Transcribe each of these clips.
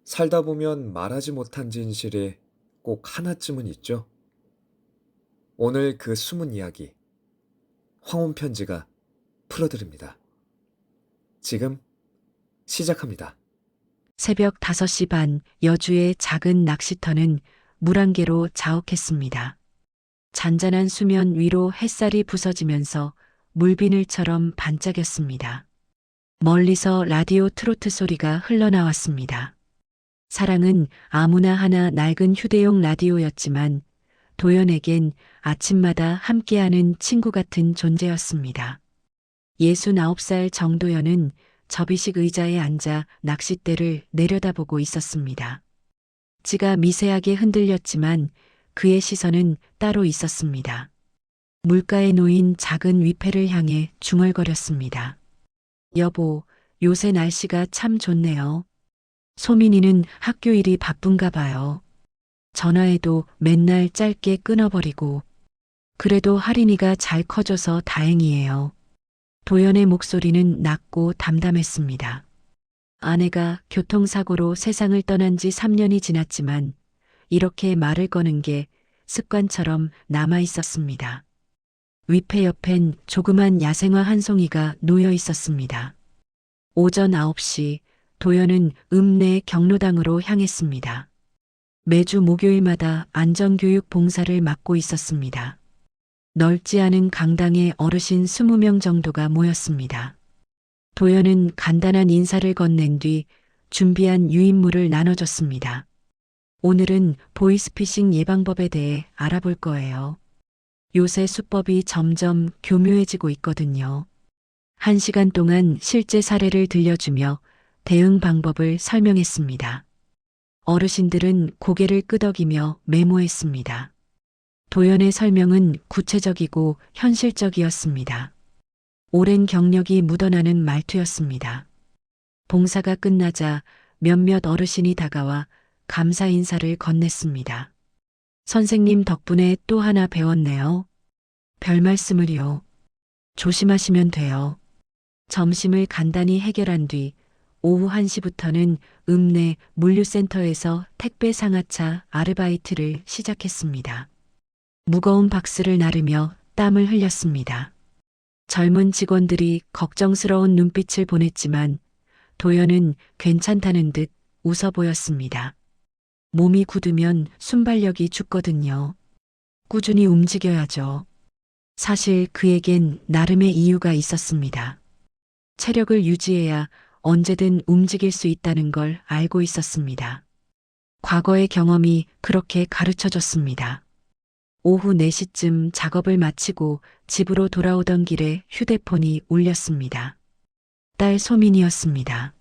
살다 보면 말하지 못한 진실이 꼭 하나쯤은 있죠. 오늘 그 숨은 이야기, 황혼 편지가 풀어드립니다. 지금 시작합니다. 새벽 5시 반 여주의 작은 낚시터는 물안개로 자욱했습니다. 잔잔한 수면 위로 햇살이 부서지면서 물비늘처럼 반짝였습니다. 멀리서 라디오 트로트 소리가 흘러나왔습니다. 사랑은 아무나 하나 낡은 휴대용 라디오였지만 도연에겐 아침마다 함께하는 친구 같은 존재였습니다. 69살 정도연은 접이식 의자에 앉아 낚싯대를 내려다보고 있었습니다. 지가 미세하게 흔들렸지만 그의 시선은 따로 있었습니다. 물가에 놓인 작은 위패를 향해 중얼거렸습니다. 여보, 요새 날씨가 참 좋네요. 소민이는 학교 일이 바쁜가 봐요. 전화해도 맨날 짧게 끊어버리고. 그래도 할인이가 잘 커져서 다행이에요. 도연의 목소리는 낮고 담담했습니다. 아내가 교통사고로 세상을 떠난 지 3년이 지났지만 이렇게 말을 거는 게 습관처럼 남아 있었습니다. 위패 옆엔 조그만 야생화 한 송이가 놓여 있었습니다. 오전 9시 도연은 읍내 경로당으로 향했습니다. 매주 목요일마다 안전교육 봉사를 맡고 있었습니다. 넓지 않은 강당에 어르신 20명 정도가 모였습니다. 도연은 간단한 인사를 건넨 뒤 준비한 유인물을 나눠줬습니다. 오늘은 보이스피싱 예방법에 대해 알아볼 거예요. 요새 수법이 점점 교묘해지고 있거든요. 1시간 동안 실제 사례를 들려주며 대응 방법을 설명했습니다. 어르신들은 고개를 끄덕이며 메모했습니다. 도연의 설명은 구체적이고 현실적이었습니다. 오랜 경력이 묻어나는 말투였습니다. 봉사가 끝나자 몇몇 어르신이 다가와 감사 인사를 건넸습니다. 선생님 덕분에 또 하나 배웠네요. 별 말씀을요. 조심하시면 돼요. 점심을 간단히 해결한 뒤 오후 1시부터는 읍내 물류센터에서 택배 상하차 아르바이트를 시작했습니다. 무거운 박스를 나르며 땀을 흘렸습니다. 젊은 직원들이 걱정스러운 눈빛을 보냈지만 도연은 괜찮다는 듯 웃어 보였습니다. 몸이 굳으면 순발력이 죽거든요. 꾸준히 움직여야죠. 사실 그에겐 나름의 이유가 있었습니다. 체력을 유지해야 언제든 움직일 수 있다는 걸 알고 있었습니다. 과거의 경험이 그렇게 가르쳐 줬습니다. 오후 4시쯤 작업을 마치고 집으로 돌아오던 길에 휴대폰이 울렸습니다. 딸 소민이었습니다.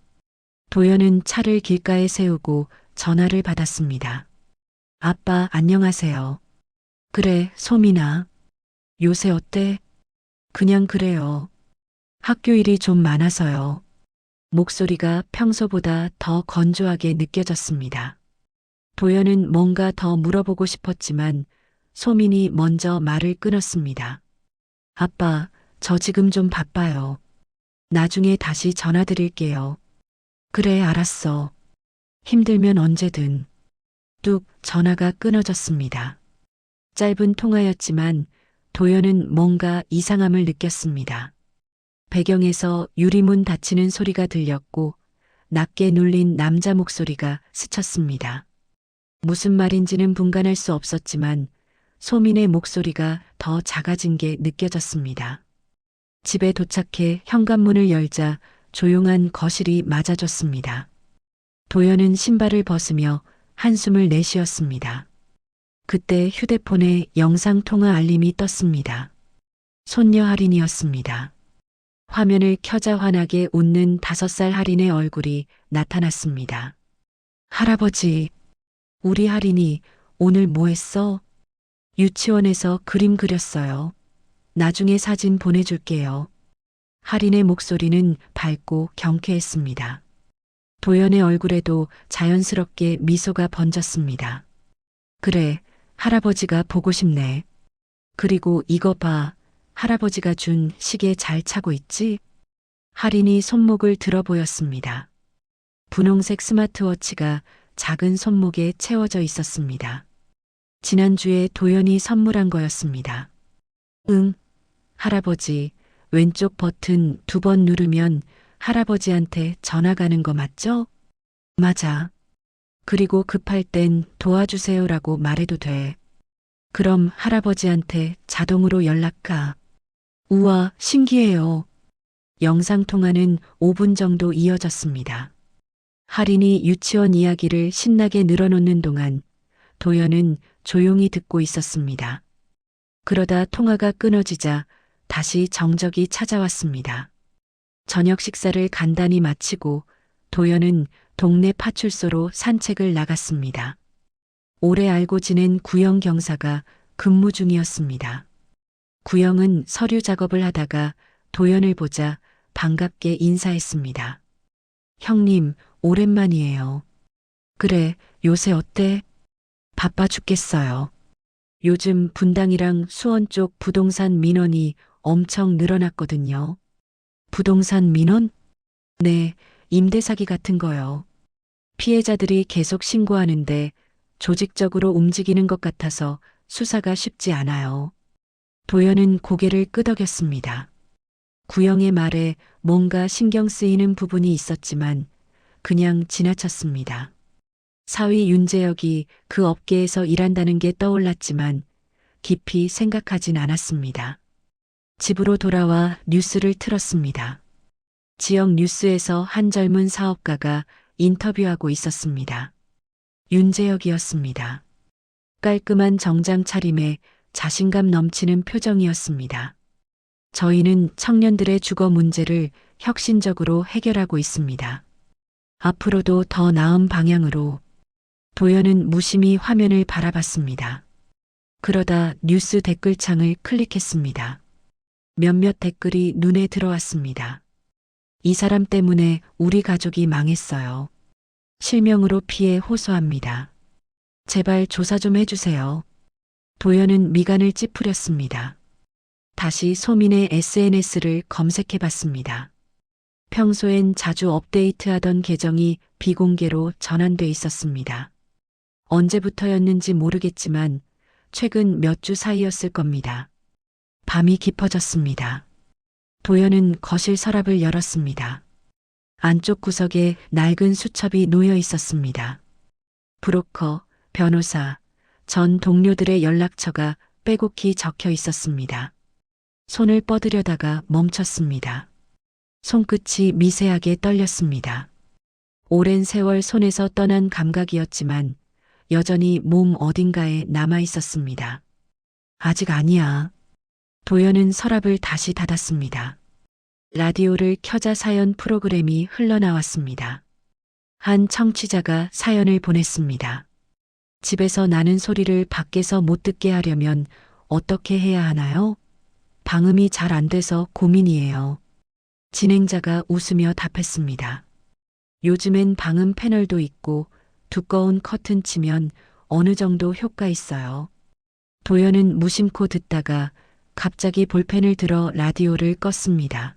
도연은 차를 길가에 세우고 전화를 받았습니다. 아빠, 안녕하세요. 그래, 소민아. 요새 어때? 그냥 그래요. 학교 일이 좀 많아서요. 목소리가 평소보다 더 건조하게 느껴졌습니다. 도연은 뭔가 더 물어보고 싶었지만 소민이 먼저 말을 끊었습니다. 아빠, 저 지금 좀 바빠요. 나중에 다시 전화드릴게요. 그래, 알았어. 힘들면 언제든. 뚝 전화가 끊어졌습니다. 짧은 통화였지만 도연은 뭔가 이상함을 느꼈습니다. 배경에서 유리문 닫히는 소리가 들렸고 낮게 눌린 남자 목소리가 스쳤습니다. 무슨 말인지는 분간할 수 없었지만 소민의 목소리가 더 작아진 게 느껴졌습니다. 집에 도착해 현관문을 열자 조용한 거실이 맞아줬습니다. 도연은 신발을 벗으며 한숨을 내쉬었습니다. 그때 휴대폰에 영상통화 알림이 떴습니다. 손녀 할인이었습니다. 화면을 켜자 환하게 웃는 5살 할인의 얼굴이 나타났습니다. 할아버지, 우리 할인이 오늘 뭐 했어? 유치원에서 그림 그렸어요. 나중에 사진 보내줄게요. 할인의 목소리는 밝고 경쾌했습니다. 도연의 얼굴에도 자연스럽게 미소가 번졌습니다. 그래, 할아버지가 보고 싶네. 그리고 이거 봐, 할아버지가 준 시계 잘 차고 있지? 할인이 손목을 들어 보였습니다. 분홍색 스마트워치가 작은 손목에 채워져 있었습니다. 지난주에 도연이 선물한 거였습니다. 응, 할아버지, 왼쪽 버튼 2번 누르면 할아버지한테 전화 가는 거 맞죠? 맞아. 그리고 급할 땐 도와주세요라고 말해도 돼. 그럼 할아버지한테 자동으로 연락 가. 우와, 신기해요. 영상통화는 5분 정도 이어졌습니다. 할인이 유치원 이야기를 신나게 늘어놓는 동안 도연은 조용히 듣고 있었습니다. 그러다 통화가 끊어지자 다시 정적이 찾아왔습니다. 저녁 식사를 간단히 마치고 도연은 동네 파출소로 산책을 나갔습니다. 오래 알고 지낸 구영 경사가 근무 중이었습니다. 구영은 서류 작업을 하다가 도연을 보자 반갑게 인사했습니다. 형님, 오랜만이에요. 그래, 요새 어때? 바빠 죽겠어요. 요즘 분당이랑 수원 쪽 부동산 민원이 엄청 늘어났거든요. 부동산 민원? 네, 임대 사기 같은 거요. 피해자들이 계속 신고하는데 조직적으로 움직이는 것 같아서 수사가 쉽지 않아요. 도연은 고개를 끄덕였습니다. 구영의 말에 뭔가 신경 쓰이는 부분이 있었지만 그냥 지나쳤습니다. 사위 윤재혁이 그 업계에서 일한다는 게 떠올랐지만 깊이 생각하진 않았습니다. 집으로 돌아와 뉴스를 틀었습니다. 지역 뉴스에서 한 젊은 사업가가 인터뷰하고 있었습니다. 윤재혁이었습니다. 깔끔한 정장 차림에 자신감 넘치는 표정이었습니다. 저희는 청년들의 주거 문제를 혁신적으로 해결하고 있습니다. 앞으로도 더 나은 방향으로. 도연은 무심히 화면을 바라봤습니다. 그러다 뉴스 댓글창을 클릭했습니다. 몇몇 댓글이 눈에 들어왔습니다. 이 사람 때문에 우리 가족이 망했어요. 실명으로 피해 호소합니다. 제발 조사 좀 해주세요. 도연은 미간을 찌푸렸습니다. 다시 소민의 SNS를 검색해봤습니다. 평소엔 자주 업데이트하던 계정이 비공개로 전환돼 있었습니다. 언제부터였는지 모르겠지만 최근 몇 주 사이였을 겁니다. 밤이 깊어졌습니다. 도연은 거실 서랍을 열었습니다. 안쪽 구석에 낡은 수첩이 놓여 있었습니다. 브로커, 변호사, 전 동료들의 연락처가 빼곡히 적혀 있었습니다. 손을 뻗으려다가 멈췄습니다. 손끝이 미세하게 떨렸습니다. 오랜 세월 손에서 떠난 감각이었지만 여전히 몸 어딘가에 남아 있었습니다. 아직 아니야. 도연은 서랍을 다시 닫았습니다. 라디오를 켜자 사연 프로그램이 흘러나왔습니다. 한 청취자가 사연을 보냈습니다. 집에서 나는 소리를 밖에서 못 듣게 하려면 어떻게 해야 하나요? 방음이 잘 안 돼서 고민이에요. 진행자가 웃으며 답했습니다. 요즘엔 방음 패널도 있고 두꺼운 커튼 치면 어느 정도 효과 있어요. 도연은 무심코 듣다가 갑자기 볼펜을 들어 라디오를 껐습니다.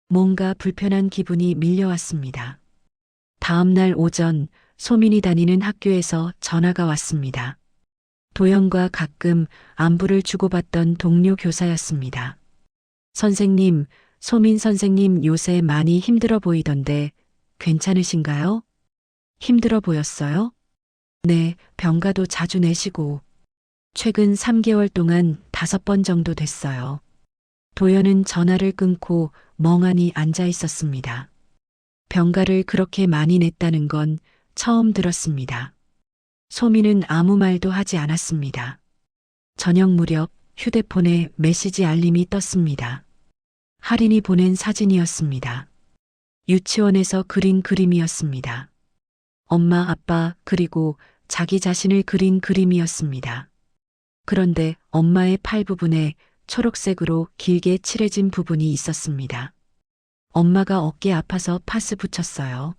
뭔가 불편한 기분이 밀려왔습니다. 다음 날 오전 소민이 다니는 학교에서 전화가 왔습니다. 도연과 가끔 안부를 주고받던 동료 교사였습니다. 선생님, 소민 선생님 요새 많이 힘들어 보이던데 괜찮으신가요? 힘들어 보였어요? 네, 병가도 자주 내시고 최근 3개월 동안 5번 정도 됐어요. 도연은 전화를 끊고 멍하니 앉아 있었습니다. 병가를 그렇게 많이 냈다는 건 처음 들었습니다. 소민은 아무 말도 하지 않았습니다. 저녁 무렵 휴대폰에 메시지 알림이 떴습니다. 할인이 보낸 사진이었습니다. 유치원에서 그린 그림이었습니다. 엄마, 아빠, 그리고 자기 자신을 그린 그림이었습니다. 그런데 엄마의 팔 부분에 초록색으로 길게 칠해진 부분이 있었습니다. 엄마가 어깨 아파서 파스 붙였어요.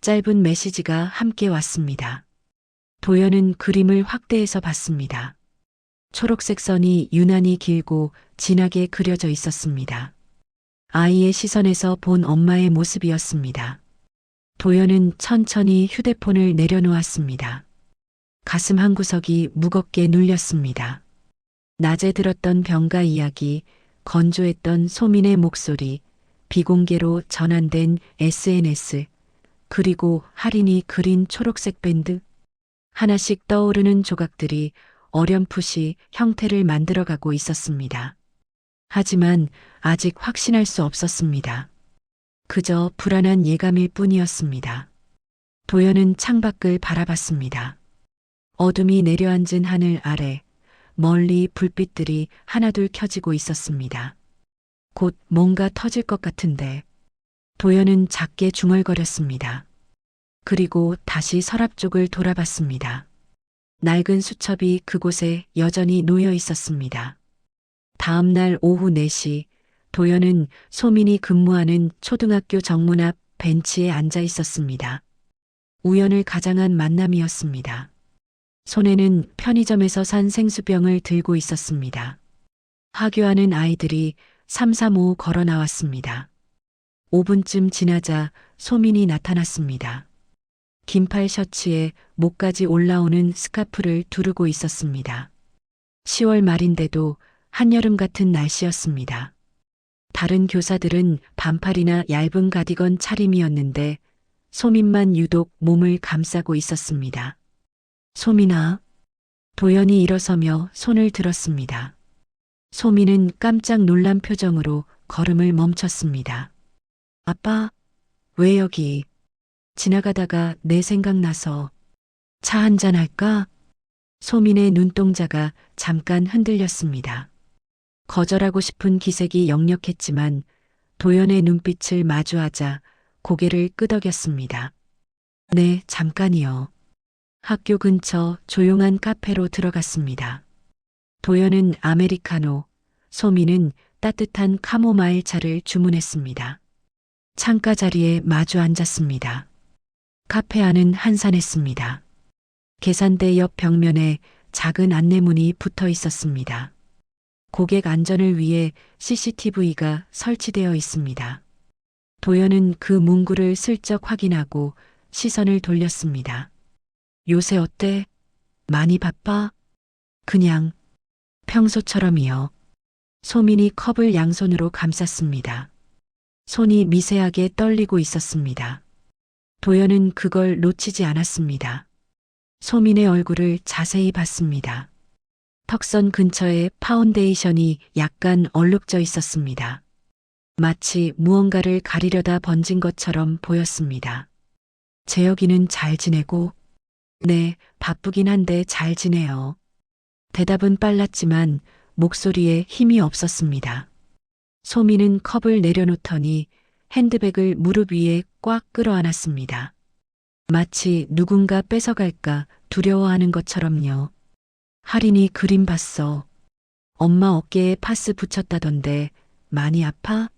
짧은 메시지가 함께 왔습니다. 도연은 그림을 확대해서 봤습니다. 초록색 선이 유난히 길고 진하게 그려져 있었습니다. 아이의 시선에서 본 엄마의 모습이었습니다. 도연은 천천히 휴대폰을 내려놓았습니다. 가슴 한구석이 무겁게 눌렸습니다. 낮에 들었던 병가 이야기, 건조했던 소민의 목소리, 비공개로 전환된 SNS, 그리고 할인이 그린 초록색 밴드. 하나씩 떠오르는 조각들이 어렴풋이 형태를 만들어가고 있었습니다. 하지만 아직 확신할 수 없었습니다. 그저 불안한 예감일 뿐이었습니다. 도연은 창밖을 바라봤습니다. 어둠이 내려앉은 하늘 아래 멀리 불빛들이 하나둘 켜지고 있었습니다. 곧 뭔가 터질 것 같은데 도연은 작게 중얼거렸습니다. 그리고 다시 서랍 쪽을 돌아봤습니다. 낡은 수첩이 그곳에 여전히 놓여 있었습니다. 다음 날 오후 4시 도연은 소민이 근무하는 초등학교 정문 앞 벤치에 앉아 있었습니다. 우연을 가장한 만남이었습니다. 손에는 편의점에서 산 생수병을 들고 있었습니다. 하교하는 아이들이 삼삼오오 걸어 나왔습니다. 5분쯤 지나자 소민이 나타났습니다. 긴팔 셔츠에 목까지 올라오는 스카프를 두르고 있었습니다. 10월 말인데도 한여름 같은 날씨였습니다. 다른 교사들은 반팔이나 얇은 가디건 차림이었는데 소민만 유독 몸을 감싸고 있었습니다. 소민아. 도연이 일어서며 손을 들었습니다. 소민은 깜짝 놀란 표정으로 걸음을 멈췄습니다. 아빠, 왜 여기? 지나가다가 내 생각나서 차 한잔 할까? 소민의 눈동자가 잠깐 흔들렸습니다. 거절하고 싶은 기색이 역력했지만 도연의 눈빛을 마주하자 고개를 끄덕였습니다. 네, 잠깐이요. 학교 근처 조용한 카페로 들어갔습니다. 도연은 아메리카노, 소민은 따뜻한 카모마일 차를 주문했습니다. 창가 자리에 마주 앉았습니다. 카페 안은 한산했습니다. 계산대 옆 벽면에 작은 안내문이 붙어 있었습니다. 고객 안전을 위해 CCTV가 설치되어 있습니다. 도연은 그 문구를 슬쩍 확인하고 시선을 돌렸습니다. 요새 어때? 많이 바빠? 그냥 평소처럼이요. 소민이 컵을 양손으로 감쌌습니다. 손이 미세하게 떨리고 있었습니다. 도연은 그걸 놓치지 않았습니다. 소민의 얼굴을 자세히 봤습니다. 턱선 근처에 파운데이션이 약간 얼룩져 있었습니다. 마치 무언가를 가리려다 번진 것처럼 보였습니다. 재혁이는 잘 지내고? 네, 바쁘긴 한데 잘 지내요. 대답은 빨랐지만 목소리에 힘이 없었습니다. 소민은 컵을 내려놓더니 핸드백을 무릎 위에 꽉 끌어안았습니다. 마치 누군가 뺏어갈까 두려워하는 것처럼요. 할인이 그림 봤어. 엄마 어깨에 파스 붙였다던데 많이 아파?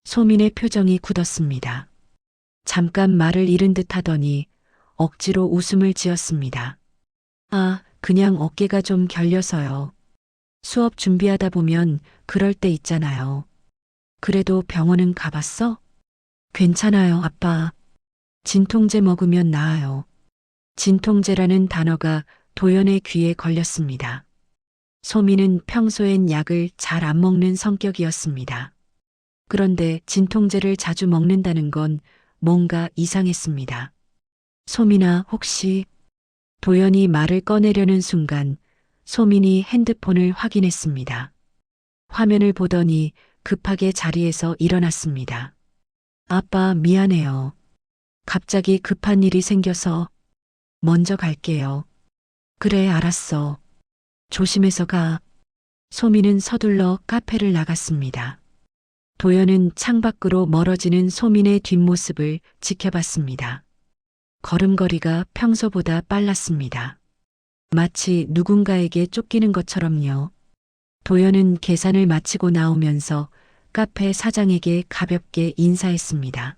소민의 표정이 굳었습니다. 잠깐 말을 잃은 듯 하더니 억지로 웃음을 지었습니다. 아, 그냥 어깨가 좀 결려서요. 수업 준비하다 보면 그럴 때 있잖아요. 그래도 병원은 가봤어? 괜찮아요, 아빠. 진통제 먹으면 나아요. 진통제라는 단어가 도연의 귀에 걸렸습니다. 소민은 평소엔 약을 잘 안 먹는 성격이었습니다. 그런데 진통제를 자주 먹는다는 건 뭔가 이상했습니다. 소민아, 혹시... 도연이 말을 꺼내려는 순간 소민이 핸드폰을 확인했습니다. 화면을 보더니 급하게 자리에서 일어났습니다. 아빠, 미안해요. 갑자기 급한 일이 생겨서 먼저 갈게요. 그래, 알았어. 조심해서 가. 소민은 서둘러 카페를 나갔습니다. 도연은 창밖으로 멀어지는 소민의 뒷모습을 지켜봤습니다. 걸음걸이가 평소보다 빨랐습니다. 마치 누군가에게 쫓기는 것처럼요. 도연은 계산을 마치고 나오면서 카페 사장에게 가볍게 인사했습니다.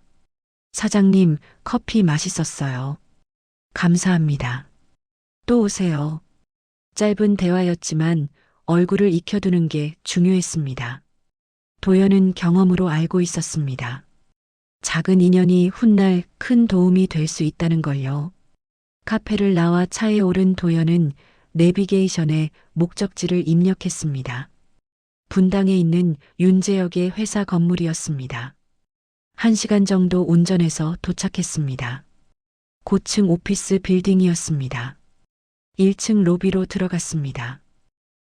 사장님, 커피 맛있었어요. 감사합니다. 또 오세요. 짧은 대화였지만 얼굴을 익혀두는 게 중요했습니다. 도연은 경험으로 알고 있었습니다. 작은 인연이 훗날 큰 도움이 될 수 있다는 걸요. 카페를 나와 차에 오른 도연은 내비게이션에 목적지를 입력했습니다. 분당에 있는 윤재혁의 회사 건물이었습니다. 1시간 정도 운전해서 도착했습니다. 고층 오피스 빌딩이었습니다. 1층 로비로 들어갔습니다.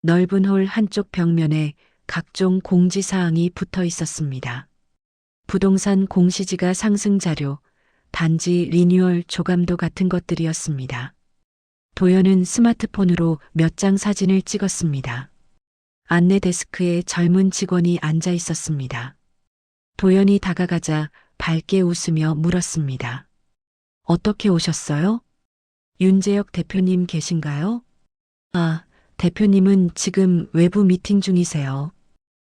넓은 홀 한쪽 벽면에 각종 공지사항이 붙어 있었습니다. 부동산 공시지가 상승 자료, 단지 리뉴얼 조감도 같은 것들이었습니다. 도연은 스마트폰으로 몇 장 사진을 찍었습니다. 안내 데스크에 젊은 직원이 앉아 있었습니다. 도연이 다가가자 밝게 웃으며 물었습니다. 어떻게 오셨어요? 윤재혁 대표님 계신가요? 아, 대표님은 지금 외부 미팅 중이세요.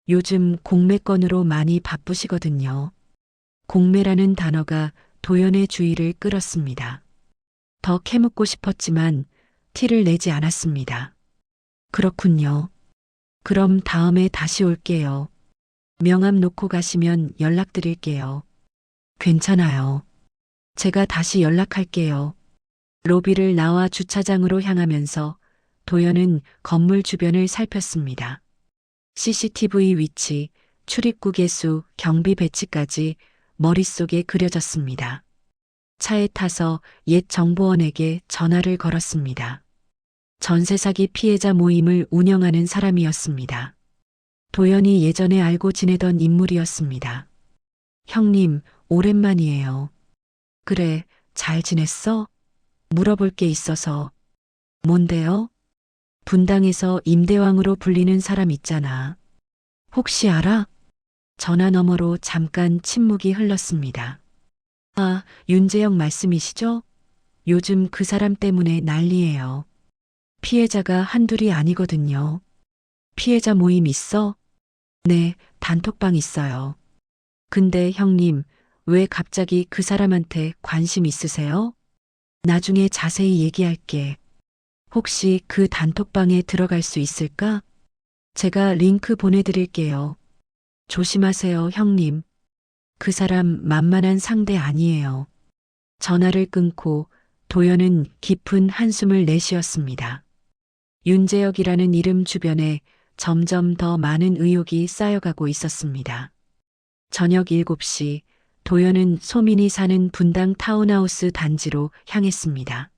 요즘 공매 건으로 많이 바쁘시거든요. 공매라는 단어가 도연의 주의를 끌었습니다. 더 캐묻고 싶었지만 티를 내지 않았습니다. 그렇군요. 그럼 다음에 다시 올게요. 명함 놓고 가시면 연락드릴게요. 괜찮아요. 제가 다시 연락할게요. 로비를 나와 주차장으로 향하면서 도연은 건물 주변을 살폈습니다. CCTV 위치, 출입구 개수, 경비 배치까지 머릿속에 그려졌습니다. 차에 타서 옛 정보원에게 전화를 걸었습니다. 전세 사기 피해자 모임을 운영하는 사람이었습니다. 도연이 예전에 알고 지내던 인물이었습니다. 형님, 오랜만이에요. 그래, 잘 지냈어? 물어볼 게 있어서. 뭔데요? 분당에서 임대왕으로 불리는 사람 있잖아. 혹시 알아? 전화 너머로 잠깐 침묵이 흘렀습니다. 아, 윤재영 말씀이시죠? 요즘 그 사람 때문에 난리예요. 피해자가 한둘이 아니거든요. 피해자 모임 있어? 네, 단톡방 있어요. 근데 형님, 왜 갑자기 그 사람한테 관심 있으세요? 나중에 자세히 얘기할게. 혹시 그 단톡방에 들어갈 수 있을까? 제가 링크 보내드릴게요. 조심하세요, 형님. 그 사람 만만한 상대 아니에요. 전화를 끊고 도연은 깊은 한숨을 내쉬었습니다. 윤재혁이라는 이름 주변에 점점 더 많은 의혹이 쌓여가고 있었습니다. 저녁 7시 도연은 소민이 사는 분당 타운하우스 단지로 향했습니다.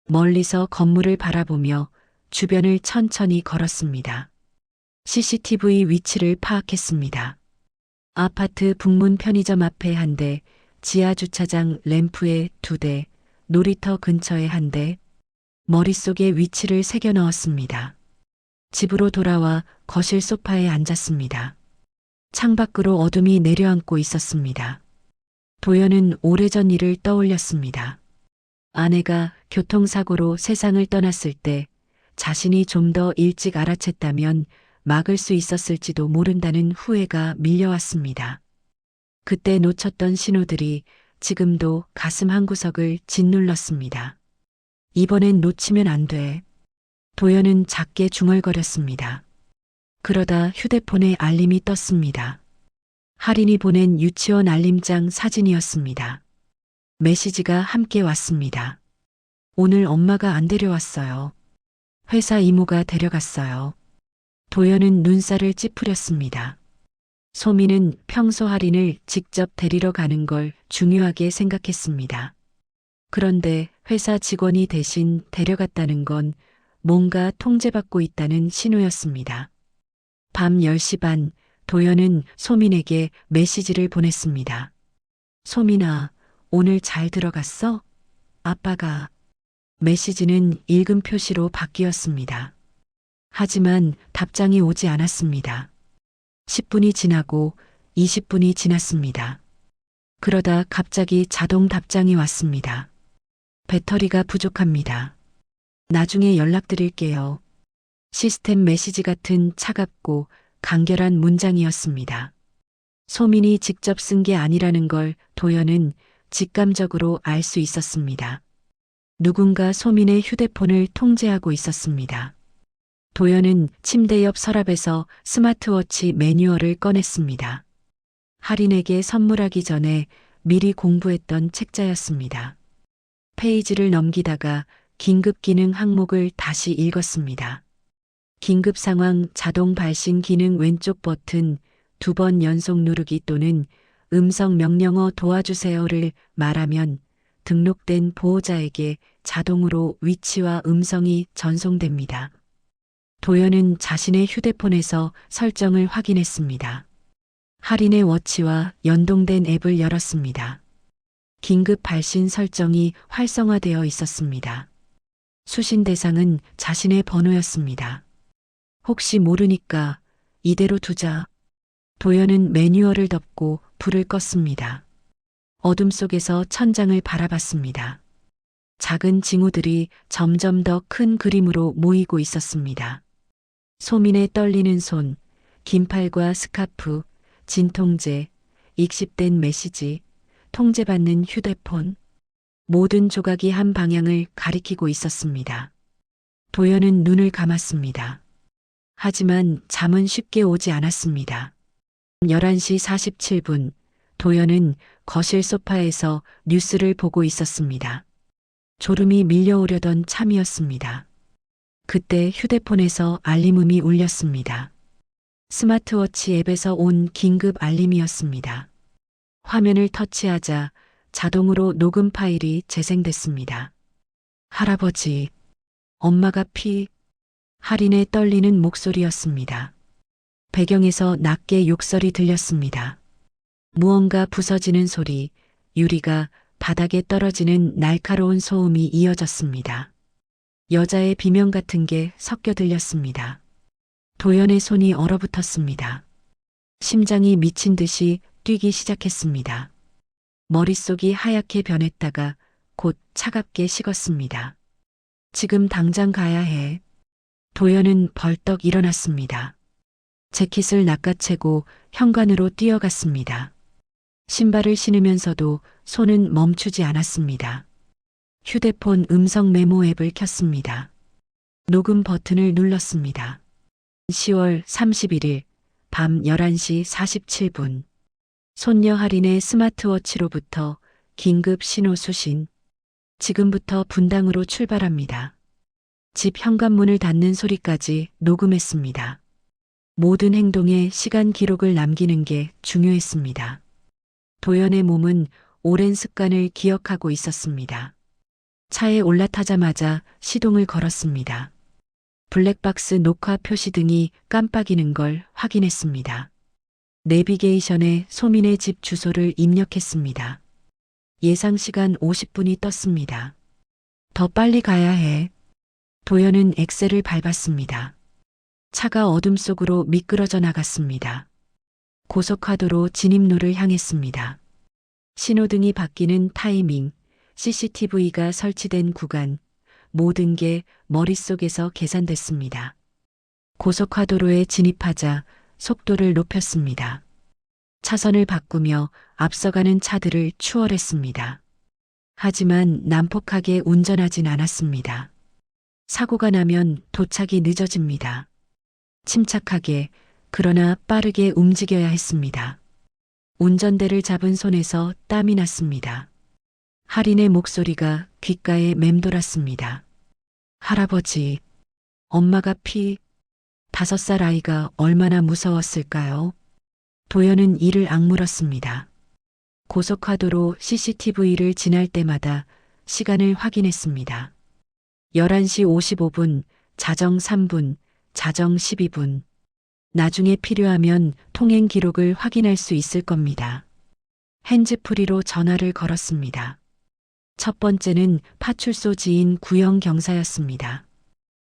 멀리서 건물을 바라보며 주변을 천천히 걸었습니다. CCTV 위치를 파악했습니다. 아파트 북문 편의점 앞에 1대, 지하 주차장 램프에 2대, 놀이터 근처에 1대, 머릿속에 위치를 새겨 넣었습니다. 집으로 돌아와 거실 소파에 앉았습니다. 창밖으로 어둠이 내려앉고 있었습니다. 도연은 오래전 일을 떠올렸습니다. 아내가 교통사고로 세상을 떠났을 때 자신이 좀 더 일찍 알아챘다면 막을 수 있었을지도 모른다는 후회가 밀려왔습니다. 그때 놓쳤던 신호들이 지금도 가슴 한구석을 짓눌렀습니다. 이번엔 놓치면 안 돼. 도연은 작게 중얼거렸습니다. 그러다 휴대폰에 알림이 떴습니다. 할인이 보낸 유치원 알림장 사진이었습니다. 메시지가 함께 왔습니다. 오늘 엄마가 안 데려왔어요. 회사 이모가 데려갔어요. 도연은 눈살을 찌푸렸습니다. 소민은 평소 할인을 직접 데리러 가는 걸 중요하게 생각했습니다. 그런데 회사 직원이 대신 데려갔다는 건 뭔가 통제받고 있다는 신호였습니다. 밤 10시 반 도연은 소민에게 메시지를 보냈습니다. 소민아, 오늘 잘 들어갔어? 아빠가. 메시지는 읽음 표시로 바뀌었습니다. 하지만 답장이 오지 않았습니다. 10분이 지나고 20분이 지났습니다. 그러다 갑자기 자동 답장이 왔습니다. 배터리가 부족합니다. 나중에 연락드릴게요. 시스템 메시지 같은 차갑고 간결한 문장이었습니다. 소민이 직접 쓴 게 아니라는 걸 도연은 직감적으로 알 수 있었습니다. 누군가 소민의 휴대폰을 통제하고 있었습니다. 도연은 침대 옆 서랍에서 스마트워치 매뉴얼을 꺼냈습니다. 할인에게 선물하기 전에 미리 공부했던 책자였습니다. 페이지를 넘기다가 긴급 기능 항목을 다시 읽었습니다. 긴급 상황 자동 발신 기능 왼쪽 버튼 2번 연속 누르기 또는 음성 명령어 도와주세요를 말하면 등록된 보호자에게 자동으로 위치와 음성이 전송됩니다. 도연은 자신의 휴대폰에서 설정을 확인했습니다. 할인의 워치와 연동된 앱을 열었습니다. 긴급 발신 설정이 활성화되어 있었습니다. 수신 대상은 자신의 번호였습니다. 혹시 모르니까 이대로 두자. 도연은 매뉴얼을 덮고 불을 껐습니다. 어둠 속에서 천장을 바라봤습니다. 작은 징후들이 점점 더 큰 그림으로 모이고 있었습니다. 소민의 떨리는 손, 긴팔과 스카프, 진통제, 익십된 메시지, 통제받는 휴대폰. 모든 조각이 한 방향을 가리키고 있었습니다. 도연은 눈을 감았습니다. 하지만 잠은 쉽게 오지 않았습니다. 11시 47분, 도연은 거실 소파에서 뉴스를 보고 있었습니다. 졸음이 밀려오려던 참이었습니다. 그때 휴대폰에서 알림음이 울렸습니다. 스마트워치 앱에서 온 긴급 알림이었습니다. 화면을 터치하자 자동으로 녹음 파일이 재생됐습니다. 할아버지, 엄마가 할인에 떨리는 목소리였습니다. 배경에서 낮게 욕설이 들렸습니다. 무언가 부서지는 소리, 유리가 바닥에 떨어지는 날카로운 소음이 이어졌습니다. 여자의 비명 같은 게 섞여 들렸습니다. 도연의 손이 얼어붙었습니다. 심장이 미친 듯이 뛰기 시작했습니다. 머릿속이 하얗게 변했다가 곧 차갑게 식었습니다. 지금 당장 가야 해. 도연은 벌떡 일어났습니다. 재킷을 낚아채고 현관으로 뛰어갔습니다. 신발을 신으면서도 손은 멈추지 않았습니다. 휴대폰 음성 메모 앱을 켰습니다. 녹음 버튼을 눌렀습니다. 10월 31일 밤 11시 47분. 손녀 할인의 스마트워치로부터 긴급 신호 수신. 지금부터 분당으로 출발합니다. 집 현관문을 닫는 소리까지 녹음했습니다. 모든 행동에 시간 기록을 남기는 게 중요했습니다. 도연의 몸은 오랜 습관을 기억하고 있었습니다. 차에 올라타자마자 시동을 걸었습니다. 블랙박스 녹화 표시 등이 깜빡이는 걸 확인했습니다. 내비게이션에 소민의 집 주소를 입력했습니다. 예상 시간 50분이 떴습니다. 더 빨리 가야 해. 도연은 엑셀을 밟았습니다. 차가 어둠 속으로 미끄러져 나갔습니다. 고속화도로 진입로를 향했습니다. 신호등이 바뀌는 타이밍, CCTV가 설치된 구간, 모든 게 머릿속에서 계산됐습니다. 고속화도로에 진입하자 속도를 높였습니다. 차선을 바꾸며 앞서가는 차들을 추월했습니다. 하지만 난폭하게 운전하진 않았습니다. 사고가 나면 도착이 늦어집니다. 침착하게 그러나 빠르게 움직여야 했습니다. 운전대를 잡은 손에서 땀이 났습니다. 할인의 목소리가 귓가에 맴돌았습니다. 할아버지, 엄마가 5살 아이가 얼마나 무서웠을까요? 도연은 이를 악물었습니다. 고속화도로 CCTV를 지날 때마다 시간을 확인했습니다. 11시 55분, 자정 3분, 자정 12분. 나중에 필요하면 통행 기록을 확인할 수 있을 겁니다. 핸즈프리로 전화를 걸었습니다. 첫 번째는 파출소 지인 구형 경사였습니다.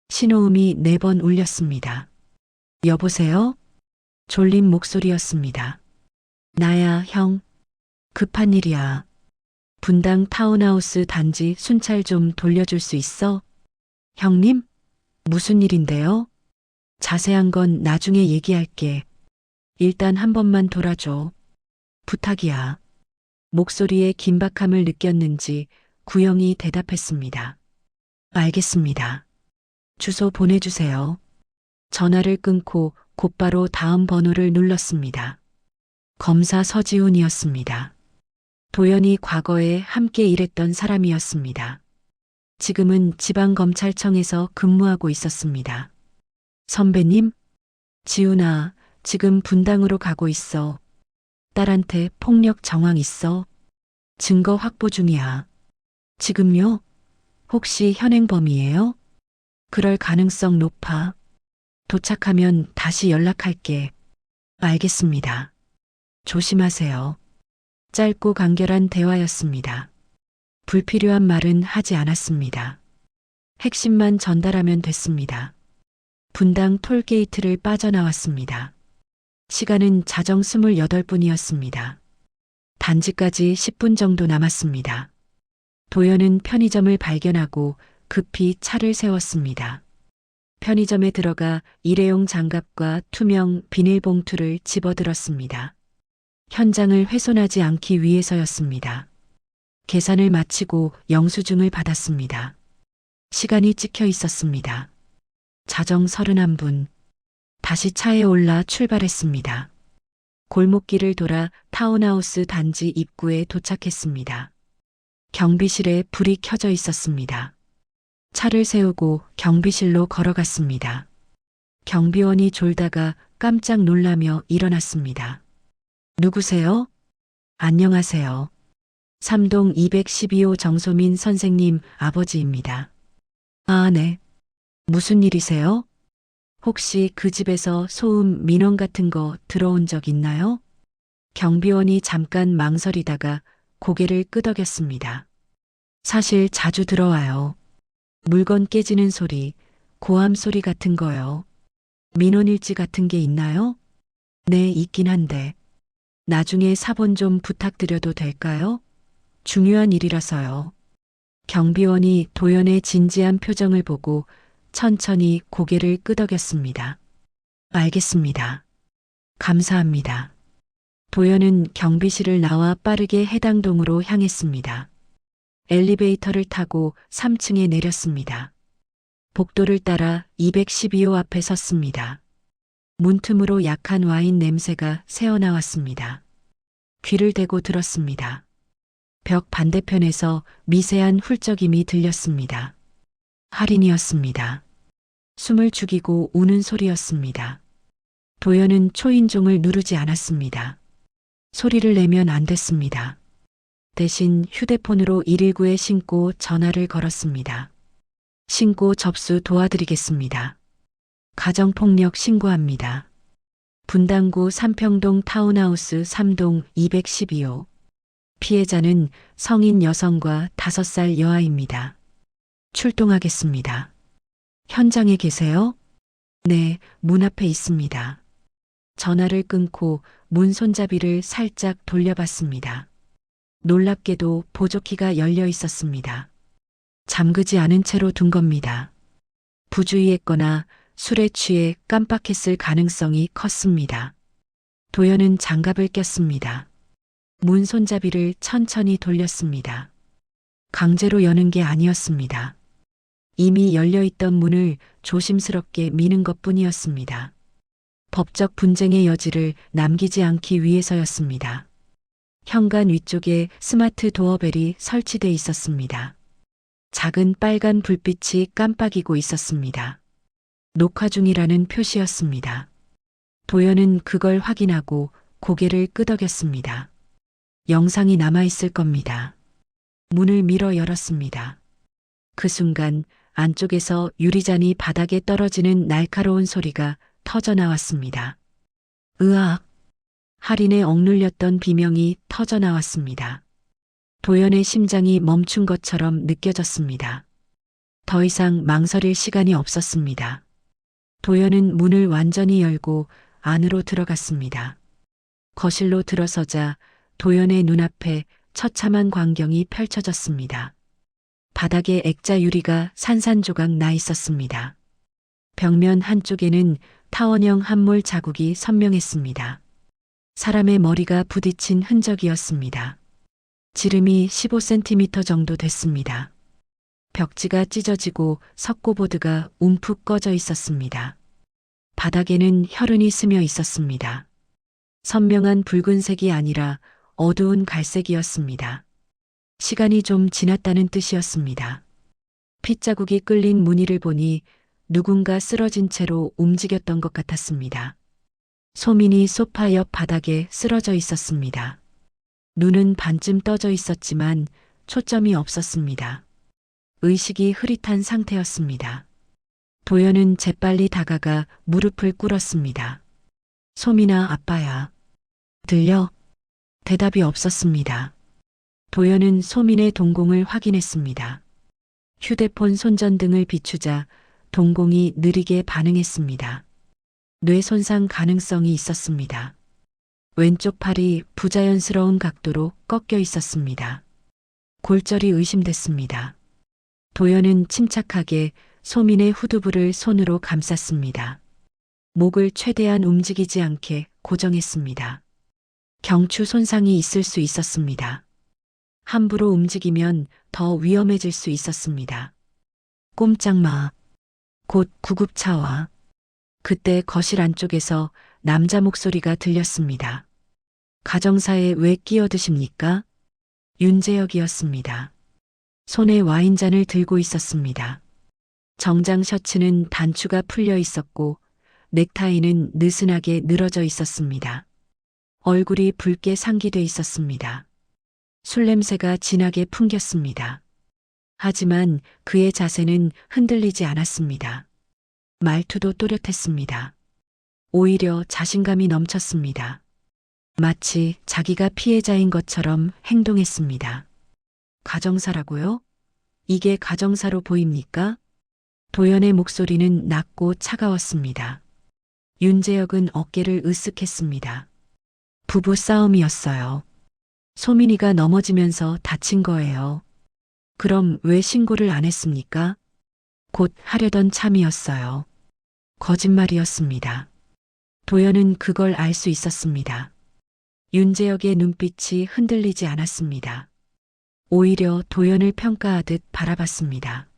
신호음이 4번 울렸습니다. 여보세요? 졸린 목소리였습니다. 나야, 형. 급한 일이야. 분당 타운하우스 단지 순찰 좀 돌려줄 수 있어? 형님? 무슨 일인데요? 자세한 건 나중에 얘기할게. 일단 한 번만 돌아줘. 부탁이야. 목소리에 긴박함을 느꼈는지 구형이 대답했습니다. 알겠습니다. 주소 보내주세요. 전화를 끊고 곧바로 다음 번호를 눌렀습니다. 검사 서지훈이었습니다. 도연이 과거에 함께 일했던 사람이었습니다. 지금은 지방검찰청에서 근무하고 있었습니다. 선배님, 지훈아, 지금 분당으로 가고 있어. 딸한테 폭력 정황 있어. 증거 확보 중이야. 지금요? 혹시 현행범이에요? 그럴 가능성 높아. 도착하면 다시 연락할게. 알겠습니다. 조심하세요. 짧고 간결한 대화였습니다. 불필요한 말은 하지 않았습니다. 핵심만 전달하면 됐습니다. 분당 톨게이트를 빠져나왔습니다. 시간은 자정 28분이었습니다. 단지까지 10분 정도 남았습니다. 도연은 편의점을 발견하고 급히 차를 세웠습니다. 편의점에 들어가 일회용 장갑과 투명 비닐봉투를 집어들었습니다. 현장을 훼손하지 않기 위해서였습니다. 계산을 마치고 영수증을 받았습니다. 시간이 찍혀 있었습니다. 자정 31분. 다시 차에 올라 출발했습니다. 골목길을 돌아 타운하우스 단지 입구에 도착했습니다. 경비실에 불이 켜져 있었습니다. 차를 세우고 경비실로 걸어갔습니다. 경비원이 졸다가 깜짝 놀라며 일어났습니다. 누구세요? 안녕하세요. 3동 212호 정소민 선생님 아버지입니다. 아, 네. 무슨 일이세요? 혹시 그 집에서 소음 민원 같은 거 들어온 적 있나요? 경비원이 잠깐 망설이다가 고개를 끄덕였습니다. 사실 자주 들어와요. 물건 깨지는 소리, 고함 소리 같은 거요. 민원일지 같은 게 있나요? 네, 있긴 한데. 나중에 사본 좀 부탁드려도 될까요? 중요한 일이라서요. 경비원이 도연의 진지한 표정을 보고 천천히 고개를 끄덕였습니다. 알겠습니다. 감사합니다. 도연은 경비실을 나와 빠르게 해당 동으로 향했습니다. 엘리베이터를 타고 3층에 내렸습니다. 복도를 따라 212호 앞에 섰습니다. 문틈으로 약한 와인 냄새가 새어나왔습니다. 귀를 대고 들었습니다. 벽 반대편에서 미세한 훌쩍임이 들렸습니다. 할인이었습니다. 숨을 죽이고 우는 소리였습니다. 도연은 초인종을 누르지 않았습니다. 소리를 내면 안 됐습니다. 대신 휴대폰으로 119에 신고 전화를 걸었습니다. 신고 접수 도와드리겠습니다. 가정폭력 신고합니다. 분당구 삼평동 타운하우스 3동 212호. 피해자는 성인 여성과 5살 여아입니다. 출동하겠습니다. 현장에 계세요? 네, 문 앞에 있습니다. 전화를 끊고 문 손잡이를 살짝 돌려봤습니다. 놀랍게도 보조키가 열려 있었습니다. 잠그지 않은 채로 둔 겁니다. 부주의했거나 술에 취해 깜빡했을 가능성이 컸습니다. 도연은 장갑을 꼈습니다. 문 손잡이를 천천히 돌렸습니다. 강제로 여는 게 아니었습니다. 이미 열려있던 문을 조심스럽게 미는 것뿐이었습니다. 법적 분쟁의 여지를 남기지 않기 위해서였습니다. 현관 위쪽에 스마트 도어벨이 설치돼 있었습니다. 작은 빨간 불빛이 깜빡이고 있었습니다. 녹화 중이라는 표시였습니다. 도연은 그걸 확인하고 고개를 끄덕였습니다. 영상이 남아있을 겁니다. 문을 밀어 열었습니다. 그 순간 안쪽에서 유리잔이 바닥에 떨어지는 날카로운 소리가 터져나왔습니다. 으악! 할인에 억눌렸던 비명이 터져나왔습니다. 도연의 심장이 멈춘 것처럼 느껴졌습니다. 더 이상 망설일 시간이 없었습니다. 도연은 문을 완전히 열고 안으로 들어갔습니다. 거실로 들어서자 도연의 눈앞에 처참한 광경이 펼쳐졌습니다. 바닥에 액자 유리가 산산조각 나 있었습니다. 벽면 한쪽에는 타원형 함몰 자국이 선명했습니다. 사람의 머리가 부딪힌 흔적이었습니다. 지름이 15cm 정도 됐습니다. 벽지가 찢어지고 석고보드가 움푹 꺼져 있었습니다. 바닥에는 혈흔이 스며 있었습니다. 선명한 붉은색이 아니라 어두운 갈색이었습니다. 시간이 좀 지났다는 뜻이었습니다. 핏자국이 끌린 무늬를 보니 누군가 쓰러진 채로 움직였던 것 같았습니다. 소민이 소파 옆 바닥에 쓰러져 있었습니다. 눈은 반쯤 떠져 있었지만 초점이 없었습니다. 의식이 흐릿한 상태였습니다. 도연은 재빨리 다가가 무릎을 꿇었습니다. 소민아, 아빠야. 들려? 대답이 없었습니다. 도연은 소민의 동공을 확인했습니다. 휴대폰 손전등을 비추자 동공이 느리게 반응했습니다. 뇌 손상 가능성이 있었습니다. 왼쪽 팔이 부자연스러운 각도로 꺾여 있었습니다. 골절이 의심됐습니다. 도연은 침착하게 소민의 후두부를 손으로 감쌌습니다. 목을 최대한 움직이지 않게 고정했습니다. 경추 손상이 있을 수 있었습니다. 함부로 움직이면 더 위험해질 수 있었습니다. 꼼짝 마. 곧 구급차 와. 그때 거실 안쪽에서 남자 목소리가 들렸습니다. 가정사에 왜 끼어드십니까? 윤재혁이었습니다. 손에 와인잔을 들고 있었습니다. 정장 셔츠는 단추가 풀려 있었고 넥타이는 느슨하게 늘어져 있었습니다. 얼굴이 붉게 상기돼 있었습니다. 술 냄새가 진하게 풍겼습니다. 하지만 그의 자세는 흔들리지 않았습니다. 말투도 또렷했습니다. 오히려 자신감이 넘쳤습니다. 마치 자기가 피해자인 것처럼 행동했습니다. 가정사라고요? 이게 가정사로 보입니까? 도연의 목소리는 낮고 차가웠습니다. 윤재혁은 어깨를 으쓱했습니다. 부부 싸움이었어요. 소민이가 넘어지면서 다친 거예요. 그럼 왜 신고를 안 했습니까? 곧 하려던 참이었어요. 거짓말이었습니다. 도연은 그걸 알 수 있었습니다. 윤재혁의 눈빛이 흔들리지 않았습니다. 오히려 도연을 평가하듯 바라봤습니다.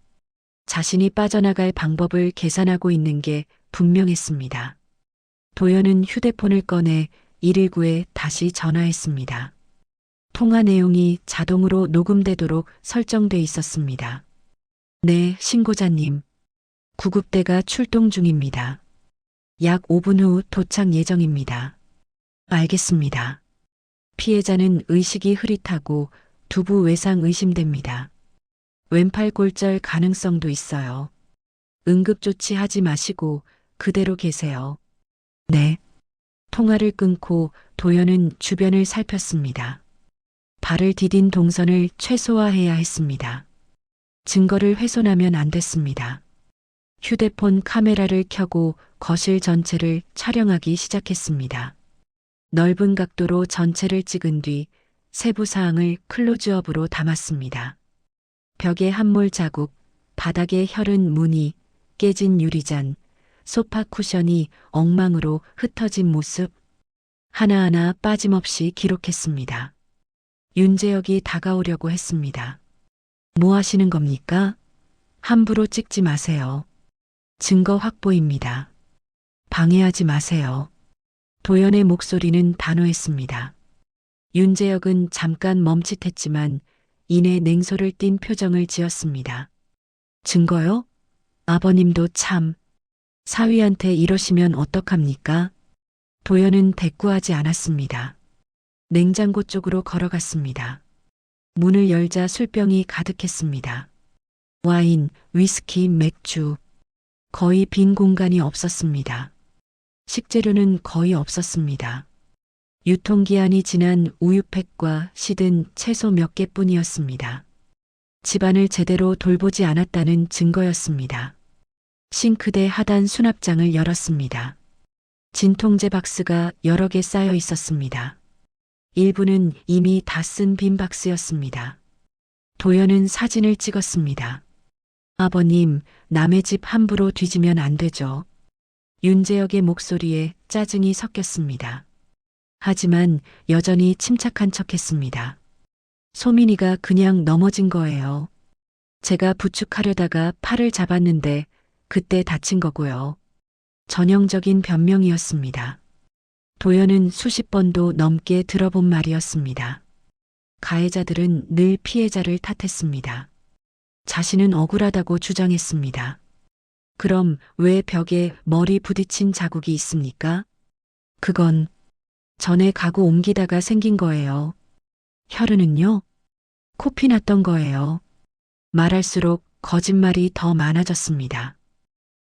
자신이 빠져나갈 방법을 계산하고 있는 게 분명했습니다. 도연은 휴대폰을 꺼내 119에 다시 전화했습니다. 통화 내용이 자동으로 녹음되도록 설정돼 있었습니다. 네, 신고자님. 구급대가 출동 중입니다. 약 5분 후 도착 예정입니다. 알겠습니다. 피해자는 의식이 흐릿하고 두부 외상 의심됩니다. 왼팔 골절 가능성도 있어요. 응급조치하지 마시고 그대로 계세요. 네. 통화를 끊고 도연은 주변을 살폈습니다. 발을 디딘 동선을 최소화해야 했습니다. 증거를 훼손하면 안 됐습니다. 휴대폰 카메라를 켜고 거실 전체를 촬영하기 시작했습니다. 넓은 각도로 전체를 찍은 뒤 세부 사항을 클로즈업으로 담았습니다. 벽에 함몰 자국, 바닥에 혈흔 무늬, 깨진 유리잔, 소파 쿠션이 엉망으로 흩어진 모습, 하나하나 빠짐없이 기록했습니다. 윤재혁이 다가오려고 했습니다. 뭐 하시는 겁니까? 함부로 찍지 마세요. 증거 확보입니다. 방해하지 마세요. 도연의 목소리는 단호했습니다. 윤재혁은 잠깐 멈칫했지만 이내 냉소를 띤 표정을 지었습니다. 증거요? 아버님도 참. 사위한테 이러시면 어떡합니까? 도연은 대꾸하지 않았습니다. 냉장고 쪽으로 걸어갔습니다. 문을 열자 술병이 가득했습니다. 와인, 위스키, 맥주. 거의 빈 공간이 없었습니다. 식재료는 거의 없었습니다. 유통기한이 지난 우유팩과 시든 채소 몇 개뿐이었습니다. 집안을 제대로 돌보지 않았다는 증거였습니다. 싱크대 하단 수납장을 열었습니다. 진통제 박스가 여러 개 쌓여 있었습니다. 일부는 이미 다 쓴 빈 박스였습니다. 도연은 사진을 찍었습니다. 아버님, 남의 집 함부로 뒤지면 안 되죠. 윤재혁의 목소리에 짜증이 섞였습니다. 하지만 여전히 침착한 척했습니다. 소민이가 그냥 넘어진 거예요. 제가 부축하려다가 팔을 잡았는데 그때 다친 거고요. 전형적인 변명이었습니다. 도연은 수십 번도 넘게 들어본 말이었습니다. 가해자들은 늘 피해자를 탓했습니다. 자신은 억울하다고 주장했습니다. 그럼 왜 벽에 머리 부딪힌 자국이 있습니까? 그건 전에 가구 옮기다가 생긴 거예요. 혈흔은요? 코피 났던 거예요. 말할수록 거짓말이 더 많아졌습니다.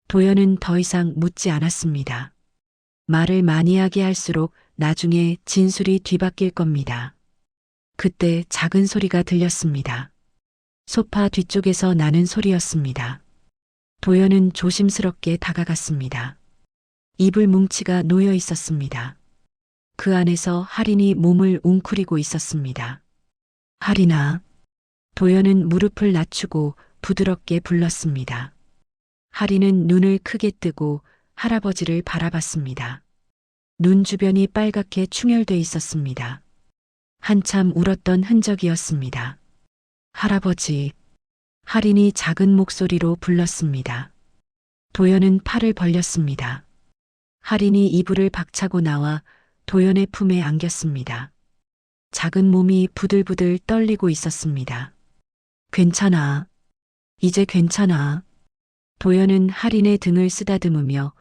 도연은 더 이상 묻지 않았습니다. 말을 많이 하게 할수록 나중에 진술이 뒤바뀔 겁니다. 그때 작은 소리가 들렸습니다. 소파 뒤쪽에서 나는 소리였습니다. 도연은 조심스럽게 다가갔습니다. 이불 뭉치가 놓여 있었습니다. 그 안에서 할인이 몸을 웅크리고 있었습니다. 할인아. 도연은 무릎을 낮추고 부드럽게 불렀습니다. 할인은 눈을 크게 뜨고 할아버지를 바라봤습니다. 눈 주변이 빨갛게 충혈돼 있었습니다. 한참 울었던 흔적이었습니다. 할아버지. 할인이 작은 목소리로 불렀습니다. 도연은 팔을 벌렸습니다. 할인이 이불을 박차고 나와 도연의 품에 안겼습니다. 작은 몸이 부들부들 떨리고 있었습니다. 괜찮아. 이제 괜찮아. 도연은 할인의 등을 쓰다듬으며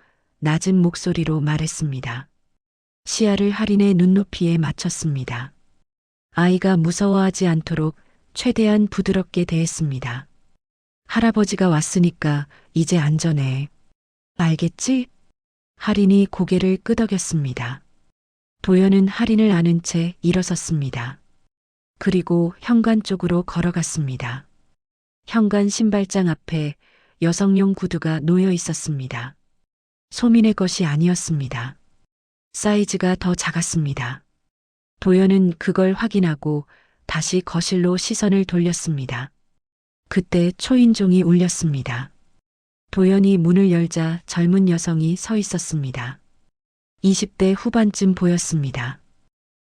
낮은 목소리로 말했습니다. 시야를 할인의 눈높이에 맞췄습니다. 아이가 무서워하지 않도록 최대한 부드럽게 대했습니다. 할아버지가 왔으니까 이제 안전해. 알겠지? 할인이 고개를 끄덕였습니다. 도연은 할인을 안은 채 일어섰습니다. 그리고 현관 쪽으로 걸어갔습니다. 현관 신발장 앞에 여성용 구두가 놓여 있었습니다. 소민의 것이 아니었습니다. 사이즈가 더 작았습니다. 도연은 그걸 확인하고 다시 거실로 시선을 돌렸습니다. 그때 초인종이 울렸습니다. 도연이 문을 열자 젊은 여성이 서 있었습니다. 20대 후반쯤 보였습니다.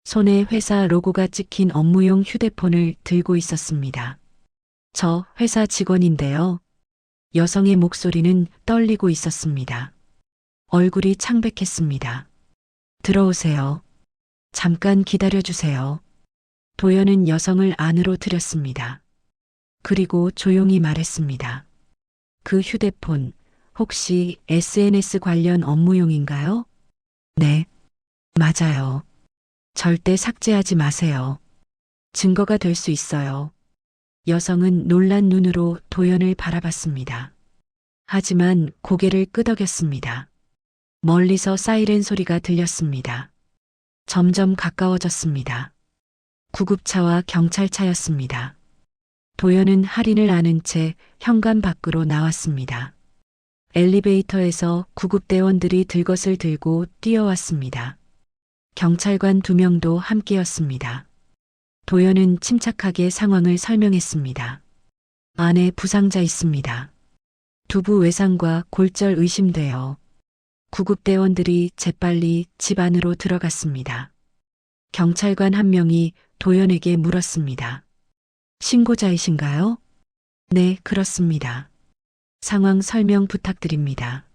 손에 회사 로고가 찍힌 업무용 휴대폰을 들고 있었습니다. 저 회사 직원인데요. 여성의 목소리는 떨리고 있었습니다. 얼굴이 창백했습니다. 들어오세요. 잠깐 기다려주세요. 도연은 여성을 안으로 들였습니다. 그리고 조용히 말했습니다. 그 휴대폰 혹시 SNS 관련 업무용인가요? 네, 맞아요. 절대 삭제하지 마세요. 증거가 될 수 있어요. 여성은 놀란 눈으로 도연을 바라봤습니다. 하지만 고개를 끄덕였습니다. 멀리서 사이렌 소리가 들렸습니다. 점점 가까워졌습니다. 구급차와 경찰차였습니다. 도연은 할인을 안은 채 현관 밖으로 나왔습니다. 엘리베이터에서 구급대원들이 들것을 들고 뛰어왔습니다. 경찰관 2명도 함께였습니다. 도연은 침착하게 상황을 설명했습니다. 안에 부상자 있습니다. 두부 외상과 골절 의심돼요. 구급대원들이 재빨리 집 안으로 들어갔습니다. 경찰관 1명이 도연에게 물었습니다. 신고자이신가요? 네, 그렇습니다. 상황 설명 부탁드립니다.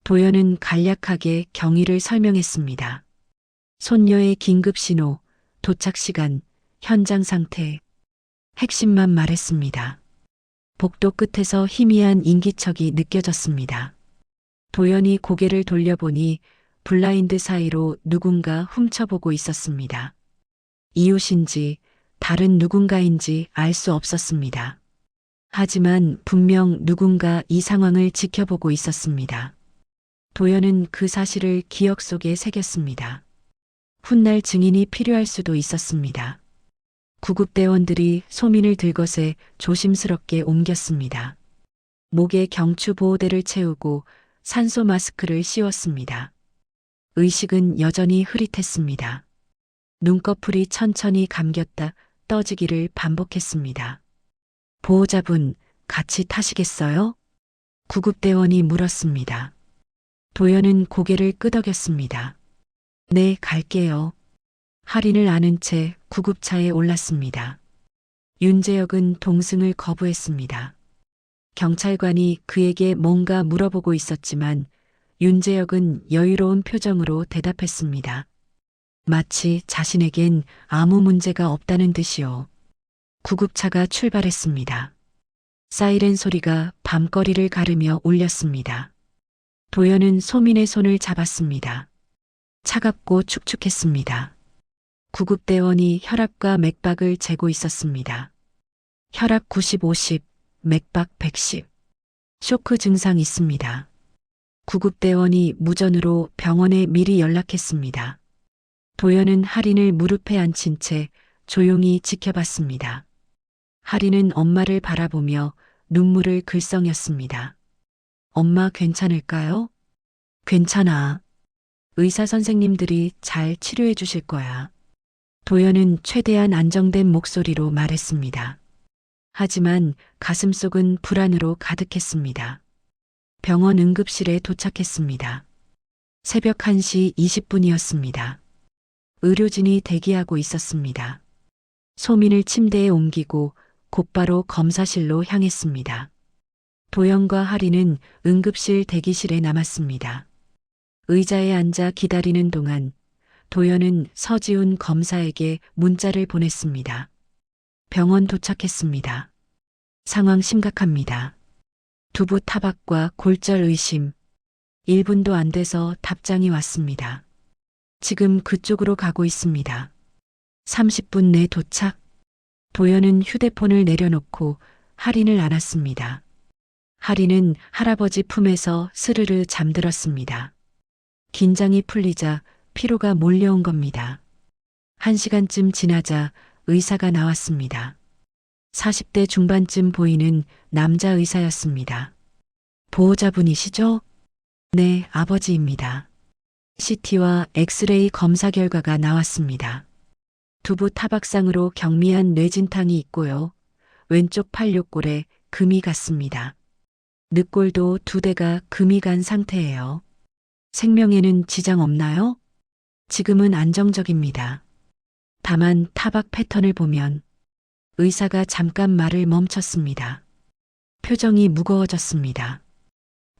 도연은 간략하게 경위를 설명했습니다. 손녀의 긴급 신호, 도착 시간, 현장 상태, 핵심만 말했습니다. 복도 끝에서 희미한 인기척이 느껴졌습니다. 도연이 고개를 돌려보니 블라인드 사이로 누군가 훔쳐보고 있었습니다. 이웃인지 다른 누군가인지 알 수 없었습니다. 하지만 분명 누군가 이 상황을 지켜보고 있었습니다. 도연은 그 사실을 기억 속에 새겼습니다. 훗날 증인이 필요할 수도 있었습니다. 구급대원들이 소민을 들것에 조심스럽게 옮겼습니다. 목에 경추 보호대를 채우고 산소 마스크를 씌웠습니다. 의식은 여전히 흐릿했습니다. 눈꺼풀이 천천히 감겼다 떠지기를 반복했습니다. 보호자분, 같이 타시겠어요? 구급대원이 물었습니다. 도연은 고개를 끄덕였습니다. 네, 갈게요. 할인을 안은 채 구급차에 올랐습니다. 윤재혁은 동승을 거부했습니다. 경찰관이 그에게 뭔가 물어보고 있었지만 윤재혁은 여유로운 표정으로 대답했습니다. 마치 자신에겐 아무 문제가 없다는 듯이요. 구급차가 출발했습니다. 사이렌 소리가 밤거리를 가르며 울렸습니다. 도연은 소민의 손을 잡았습니다. 차갑고 축축했습니다. 구급대원이 혈압과 맥박을 재고 있었습니다. 혈압 90, 50, 맥박 110. 쇼크 증상 있습니다. 구급대원이 무전으로 병원에 미리 연락했습니다. 도연은 할인을 무릎에 앉힌 채 조용히 지켜봤습니다. 할인은 엄마를 바라보며 눈물을 글썽였습니다. 엄마 괜찮을까요? 괜찮아. 의사 선생님들이 잘 치료해 주실 거야. 도연은 최대한 안정된 목소리로 말했습니다. 하지만 가슴속은 불안으로 가득했습니다. 병원 응급실에 도착했습니다. 새벽 1시 20분이었습니다. 의료진이 대기하고 있었습니다. 소민을 침대에 옮기고 곧바로 검사실로 향했습니다. 도연과 하리는 응급실 대기실에 남았습니다. 의자에 앉아 기다리는 동안 도연은 서지훈 검사에게 문자를 보냈습니다. 병원 도착했습니다. 상황 심각합니다. 두부 타박과 골절 의심. 1분도 안 돼서 답장이 왔습니다. 지금 그쪽으로 가고 있습니다. 30분 내 도착. 도연은 휴대폰을 내려놓고 할인을 안았습니다. 할인은 할아버지 품에서 스르르 잠들었습니다. 긴장이 풀리자 피로가 몰려온 겁니다. 1시간쯤 지나자 의사가 나왔습니다. 40대 중반쯤 보이는 남자 의사였습니다. 보호자분이시죠? 네, 아버지입니다. CT와 엑스레이 검사 결과가 나왔습니다. 두부 타박상으로 경미한 뇌진탕이 있고요. 왼쪽 팔 요골에 금이 갔습니다. 늑골도 2대가 금이 간 상태예요. 생명에는 지장 없나요? 지금은 안정적입니다. 다만 타박 패턴을 보면 의사가 잠깐 말을 멈췄습니다. 표정이 무거워졌습니다.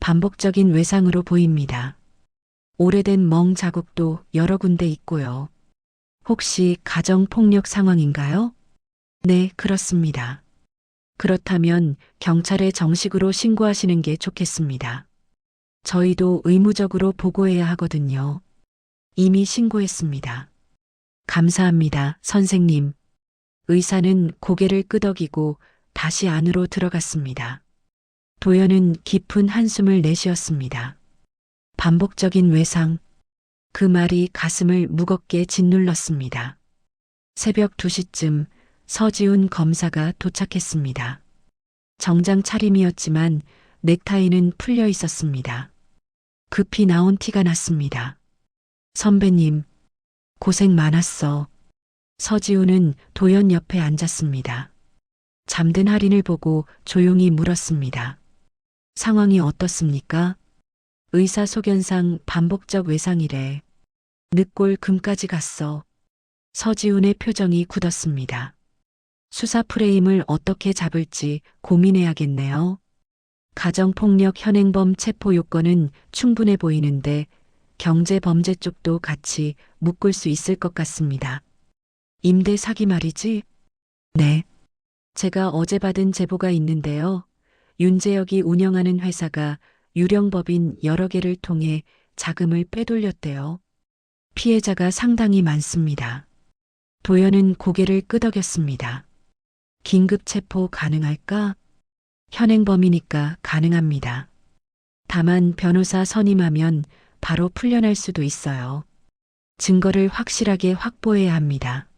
반복적인 외상으로 보입니다. 오래된 멍 자국도 여러 군데 있고요. 혹시 가정폭력 상황인가요? 네, 그렇습니다. 그렇다면 경찰에 정식으로 신고하시는 게 좋겠습니다. 저희도 의무적으로 보고해야 하거든요. 이미 신고했습니다. 감사합니다, 선생님. 의사는 고개를 끄덕이고 다시 안으로 들어갔습니다. 도연은 깊은 한숨을 내쉬었습니다. 반복적인 외상. 그 말이 가슴을 무겁게 짓눌렀습니다. 새벽 2시쯤 서지훈 검사가 도착했습니다. 정장 차림이었지만 넥타이는 풀려 있었습니다. 급히 나온 티가 났습니다. 선배님, 고생 많았어. 서지훈은 도연 옆에 앉았습니다. 잠든 할인을 보고 조용히 물었습니다. 상황이 어떻습니까? 의사 소견상 반복적 외상이래. 늑골 금까지 갔어. 서지훈의 표정이 굳었습니다. 수사 프레임을 어떻게 잡을지 고민해야겠네요. 가정폭력 현행범 체포 요건은 충분해 보이는데 경제범죄 쪽도 같이 묶을 수 있을 것 같습니다. 임대 사기 말이지? 네. 제가 어제 받은 제보가 있는데요. 윤재혁이 운영하는 회사가 유령법인 여러 개를 통해 자금을 빼돌렸대요. 피해자가 상당히 많습니다. 도연은 고개를 끄덕였습니다. 긴급 체포 가능할까? 현행범이니까 가능합니다. 다만 변호사 선임하면 바로 풀려날 수도 있어요. 증거를 확실하게 확보해야 합니다.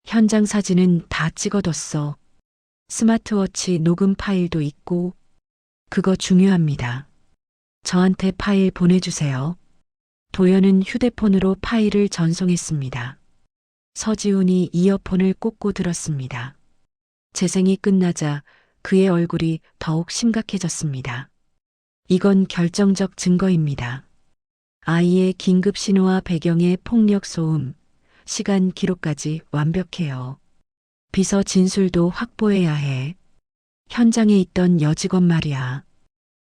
현장 사진은 다 찍어뒀어. 스마트워치 녹음 파일도 있고. 그거 중요합니다. 저한테 파일 보내주세요. 도연은 휴대폰으로 파일을 전송했습니다. 서지훈이 이어폰을 꽂고 들었습니다. 재생이 끝나자 그의 얼굴이 더욱 심각해졌습니다. 이건 결정적 증거입니다. 아이의 긴급 신호와 배경의 폭력 소음, 시간 기록까지 완벽해요. 비서 진술도 확보해야 해. 현장에 있던 여직원 말이야.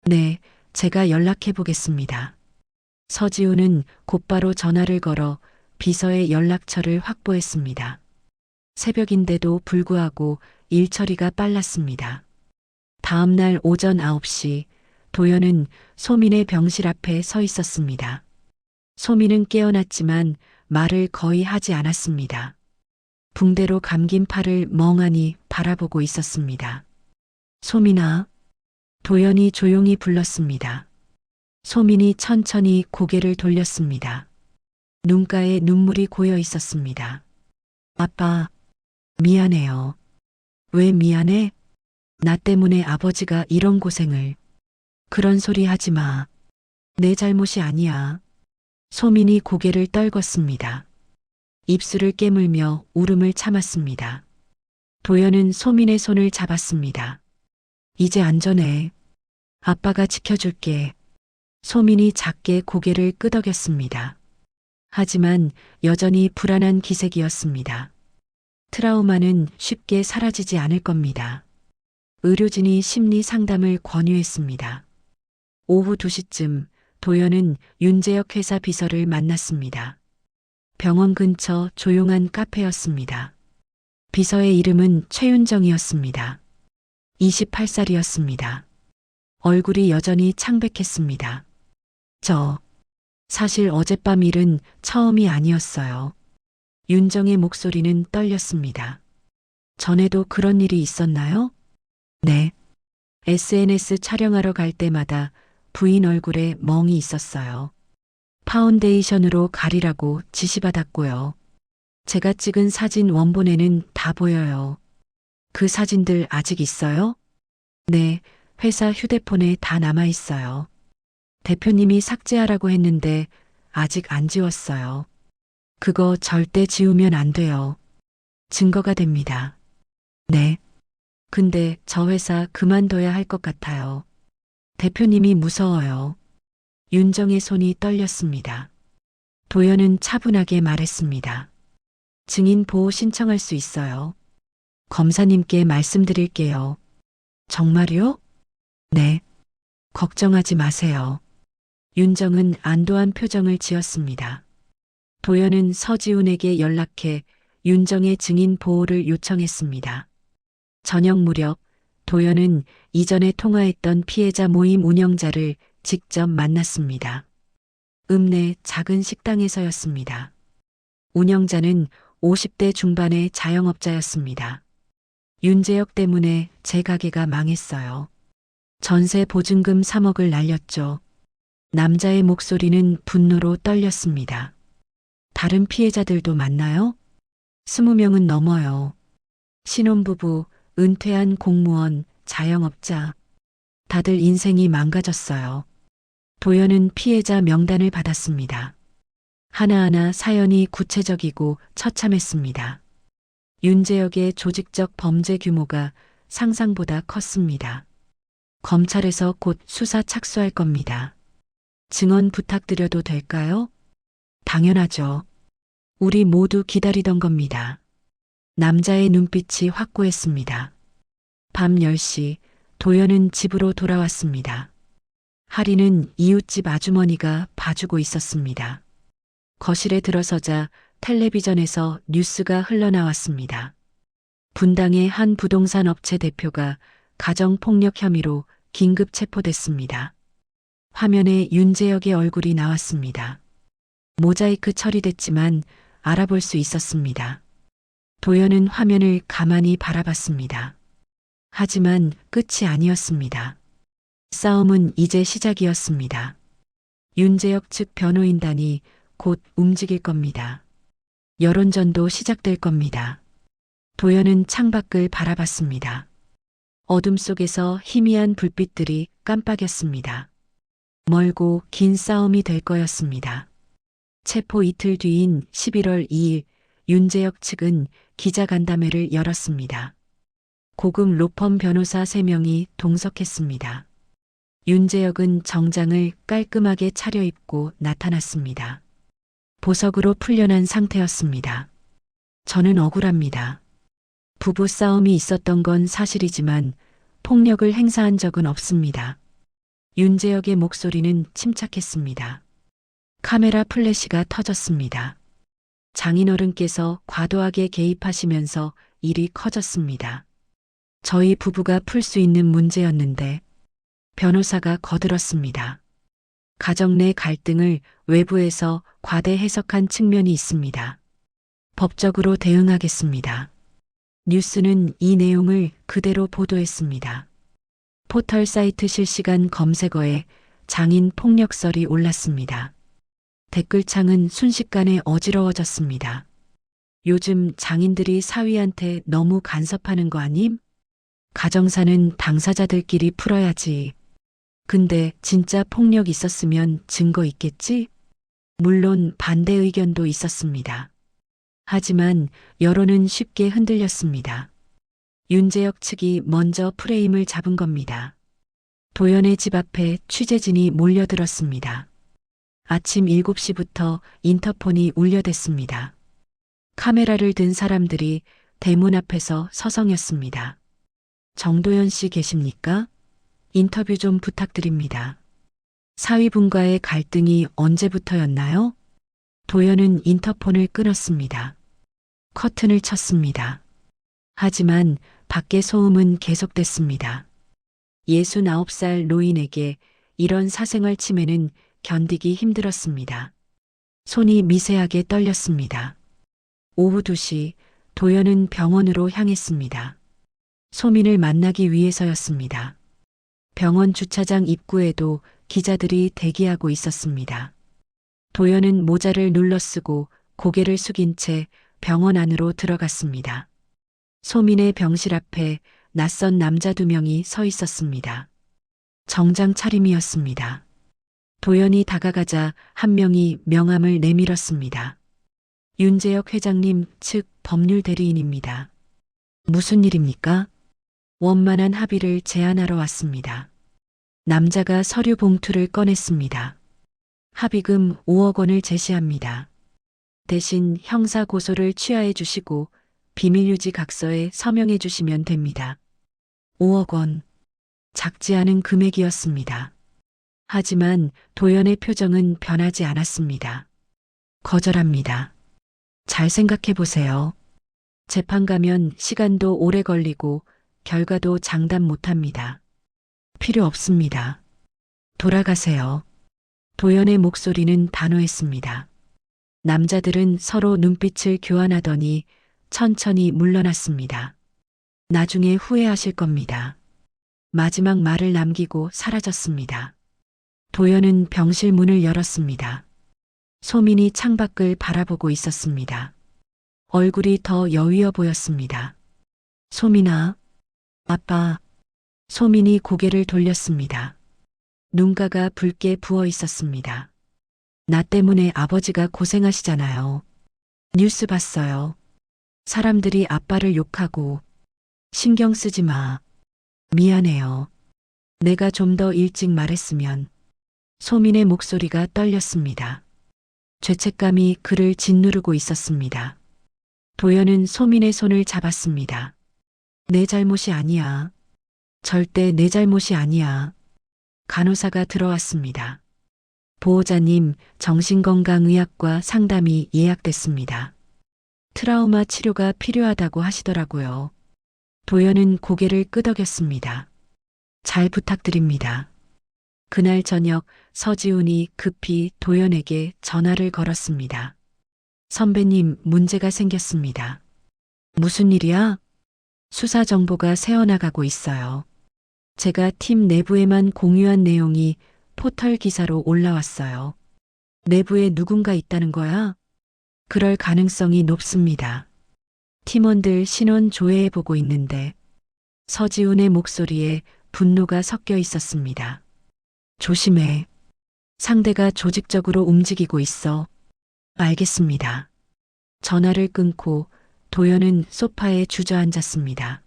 네, 제가 연락해 보겠습니다. 서지훈은 곧바로 전화를 걸어 비서의 연락처를 확보했습니다. 새벽인데도 불구하고 일 처리가 빨랐습니다. 다음 날 오전 9시 도연은 소민의 병실 앞에 서 있었습니다. 소민은 깨어났지만 말을 거의 하지 않았습니다. 붕대로 감긴 팔을 멍하니 바라보고 있었습니다. 소민아, 도연이 조용히 불렀습니다. 소민이 천천히 고개를 돌렸습니다. 눈가에 눈물이 고여 있었습니다. 아빠, 미안해요. 왜 미안해? 나 때문에 아버지가 이런 고생을. 그런 소리 하지 마. 내 잘못이 아니야. 소민이 고개를 떨궜습니다. 입술을 깨물며 울음을 참았습니다. 도연은 소민의 손을 잡았습니다. 이제 안전해. 아빠가 지켜줄게. 소민이 작게 고개를 끄덕였습니다. 하지만 여전히 불안한 기색이었습니다. 트라우마는 쉽게 사라지지 않을 겁니다. 의료진이 심리 상담을 권유했습니다. 오후 2시쯤 도연은 윤재혁 회사 비서를 만났습니다. 병원 근처 조용한 카페였습니다. 비서의 이름은 최윤정이었습니다. 28살이었습니다. 얼굴이 여전히 창백했습니다. 사실 어젯밤 일은 처음이 아니었어요. 윤정의 목소리는 떨렸습니다. 전에도 그런 일이 있었나요? 네. SNS 촬영하러 갈 때마다 부인 얼굴에 멍이 있었어요. 파운데이션으로 가리라고 지시받았고요. 제가 찍은 사진 원본에는 다 보여요. 그 사진들 아직 있어요? 네, 회사 휴대폰에 다 남아 있어요. 대표님이 삭제하라고 했는데 아직 안 지웠어요. 그거 절대 지우면 안 돼요. 증거가 됩니다. 네. 근데 저 회사 그만둬야 할 것 같아요. 대표님이 무서워요. 윤정의 손이 떨렸습니다. 도연은 차분하게 말했습니다. 증인 보호 신청할 수 있어요. 검사님께 말씀드릴게요. 정말요? 네. 걱정하지 마세요. 윤정은 안도한 표정을 지었습니다. 도연은 서지훈에게 연락해 윤정의 증인 보호를 요청했습니다. 저녁 무렵 도연은 이전에 통화했던 피해자 모임 운영자를 직접 만났습니다. 읍내 작은 식당에서였습니다. 운영자는 50대 중반의 자영업자였습니다. 윤재혁 때문에 제 가게가 망했어요. 전세 보증금 3억을 날렸죠. 남자의 목소리는 분노로 떨렸습니다. 다른 피해자들도 많나요? 20명은 넘어요. 신혼부부, 은퇴한 공무원, 자영업자. 다들 인생이 망가졌어요. 도연은 피해자 명단을 받았습니다. 하나하나 사연이 구체적이고 처참했습니다. 윤재혁의 조직적 범죄 규모가 상상보다 컸습니다. 검찰에서 곧 수사 착수할 겁니다. 증언 부탁드려도 될까요? 당연하죠. 우리 모두 기다리던 겁니다. 남자의 눈빛이 확고했습니다. 밤 10시 도연은 집으로 돌아왔습니다. 하리는 이웃집 아주머니가 봐주고 있었습니다. 거실에 들어서자 텔레비전에서 뉴스가 흘러나왔습니다. 분당의 한 부동산 업체 대표가 가정폭력 혐의로 긴급 체포됐습니다. 화면에 윤재혁의 얼굴이 나왔습니다. 모자이크 처리됐지만 알아볼 수 있었습니다. 도연은 화면을 가만히 바라봤습니다. 하지만 끝이 아니었습니다. 싸움은 이제 시작이었습니다. 윤재혁 측 변호인단이 곧 움직일 겁니다. 여론전도 시작될 겁니다. 도연은 창밖을 바라봤습니다. 어둠 속에서 희미한 불빛들이 깜빡였습니다. 멀고 긴 싸움이 될 거였습니다. 체포 이틀 뒤인 11월 2일 윤재혁 측은 기자간담회를 열었습니다. 고급 로펌 변호사 3명이 동석했습니다. 윤재혁은 정장을 깔끔하게 차려입고 나타났습니다. 보석으로 풀려난 상태였습니다. 저는 억울합니다. 부부 싸움이 있었던 건 사실이지만 폭력을 행사한 적은 없습니다. 윤재혁의 목소리는 침착했습니다. 카메라 플래시가 터졌습니다. 장인어른께서 과도하게 개입하시면서 일이 커졌습니다. 저희 부부가 풀 수 있는 문제였는데 변호사가 거들었습니다. 가정 내 갈등을 외부에서 과대 해석한 측면이 있습니다. 법적으로 대응하겠습니다. 뉴스는 이 내용을 그대로 보도했습니다. 포털 사이트 실시간 검색어에 장인 폭력설이 올랐습니다. 댓글창은 순식간에 어지러워졌습니다. 요즘 장인들이 사위한테 너무 간섭하는 거 아님? 가정사는 당사자들끼리 풀어야지. 근데 진짜 폭력 있었으면 증거 있겠지? 물론 반대 의견도 있었습니다. 하지만 여론은 쉽게 흔들렸습니다. 윤재혁 측이 먼저 프레임을 잡은 겁니다. 도연의 집 앞에 취재진이 몰려들었습니다. 아침 7시부터 인터폰이 울려댔습니다. 카메라를 든 사람들이 대문 앞에서 서성였습니다. 정도연 씨 계십니까? 인터뷰 좀 부탁드립니다. 사위분과의 갈등이 언제부터였나요? 도연은 인터폰을 끊었습니다. 커튼을 쳤습니다. 하지만 밖의 소음은 계속됐습니다. 69살 노인에게 이런 사생활 침해는 견디기 힘들었습니다. 손이 미세하게 떨렸습니다. 오후 2시 도연은 병원으로 향했습니다. 소민을 만나기 위해서였습니다. 병원 주차장 입구에도 기자들이 대기하고 있었습니다. 도연은 모자를 눌러쓰고 고개를 숙인 채 병원 안으로 들어갔습니다. 소민의 병실 앞에 낯선 남자 2명이 서 있었습니다. 정장 차림이었습니다. 도연이 다가가자 한 명이 명함을 내밀었습니다. 윤재혁 회장님 측 법률 대리인입니다. 무슨 일입니까? 원만한 합의를 제안하러 왔습니다. 남자가 서류 봉투를 꺼냈습니다. 합의금 5억 원을 제시합니다. 대신 형사 고소를 취하해 주시고 비밀유지 각서에 서명해 주시면 됩니다. 5억 원. 작지 않은 금액이었습니다. 하지만 도연의 표정은 변하지 않았습니다. 거절합니다. 잘 생각해 보세요. 재판 가면 시간도 오래 걸리고 결과도 장담 못합니다. 필요 없습니다. 돌아가세요. 도연의 목소리는 단호했습니다. 남자들은 서로 눈빛을 교환하더니 천천히 물러났습니다. 나중에 후회하실 겁니다. 마지막 말을 남기고 사라졌습니다. 도연은 병실 문을 열었습니다. 소민이 창밖을 바라보고 있었습니다. 얼굴이 더 여위어 보였습니다. 소민아, 아빠. 소민이 고개를 돌렸습니다. 눈가가 붉게 부어 있었습니다. 나 때문에 아버지가 고생하시잖아요. 뉴스 봤어요. 사람들이 아빠를 욕하고. 신경 쓰지 마. 미안해요. 내가 좀 더 일찍 말했으면. 소민의 목소리가 떨렸습니다. 죄책감이 그를 짓누르고 있었습니다. 도연은 소민의 손을 잡았습니다. 내 잘못이 아니야. 절대 내 잘못이 아니야. 간호사가 들어왔습니다. 보호자님, 정신건강의학과 상담이 예약됐습니다. 트라우마 치료가 필요하다고 하시더라고요. 도연은 고개를 끄덕였습니다. 잘 부탁드립니다. 그날 저녁 서지훈이 급히 도연에게 전화를 걸었습니다. 선배님, 문제가 생겼습니다. 무슨 일이야? 수사 정보가 새어나가고 있어요. 제가 팀 내부에만 공유한 내용이 포털 기사로 올라왔어요. 내부에 누군가 있다는 거야? 그럴 가능성이 높습니다. 팀원들 신원 조회해보고 있는데 서지훈의 목소리에 분노가 섞여 있었습니다. 조심해. 상대가 조직적으로 움직이고 있어. 알겠습니다. 전화를 끊고 도연은 소파에 주저앉았습니다.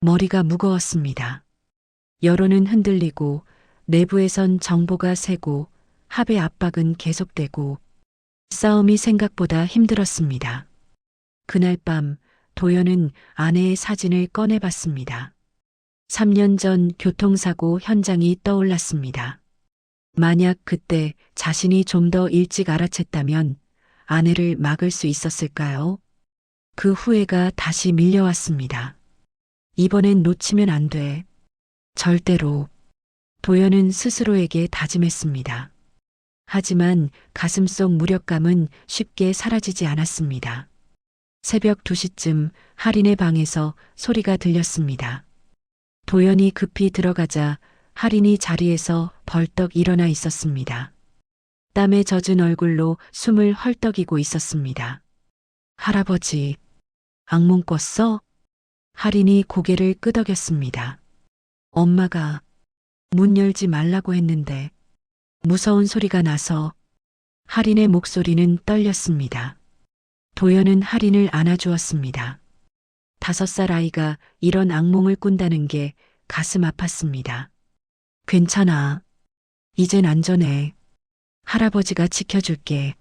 머리가 무거웠습니다. 여론은 흔들리고 내부에선 정보가 새고 합의 압박은 계속되고 싸움이 생각보다 힘들었습니다. 그날 밤 도연은 아내의 사진을 꺼내봤습니다. 3년 전 교통사고 현장이 떠올랐습니다. 만약 그때 자신이 좀 더 일찍 알아챘다면 아내를 막을 수 있었을까요? 그 후회가 다시 밀려왔습니다. 이번엔 놓치면 안 돼. 절대로. 도연은 스스로에게 다짐했습니다. 하지만 가슴속 무력감은 쉽게 사라지지 않았습니다. 새벽 2시쯤 할인의 방에서 소리가 들렸습니다. 도연이 급히 들어가자 할인이 자리에서 벌떡 일어나 있었습니다. 땀에 젖은 얼굴로 숨을 헐떡이고 있었습니다. 할아버지, 악몽 꿨어? 할인이 고개를 끄덕였습니다. 엄마가 문 열지 말라고 했는데 무서운 소리가 나서 할인의 목소리는 떨렸습니다. 도연은 할인을 안아주었습니다. 5살 아이가 이런 악몽을 꾼다는 게 가슴 아팠습니다. 괜찮아. 이젠 안전해. 할아버지가 지켜줄게.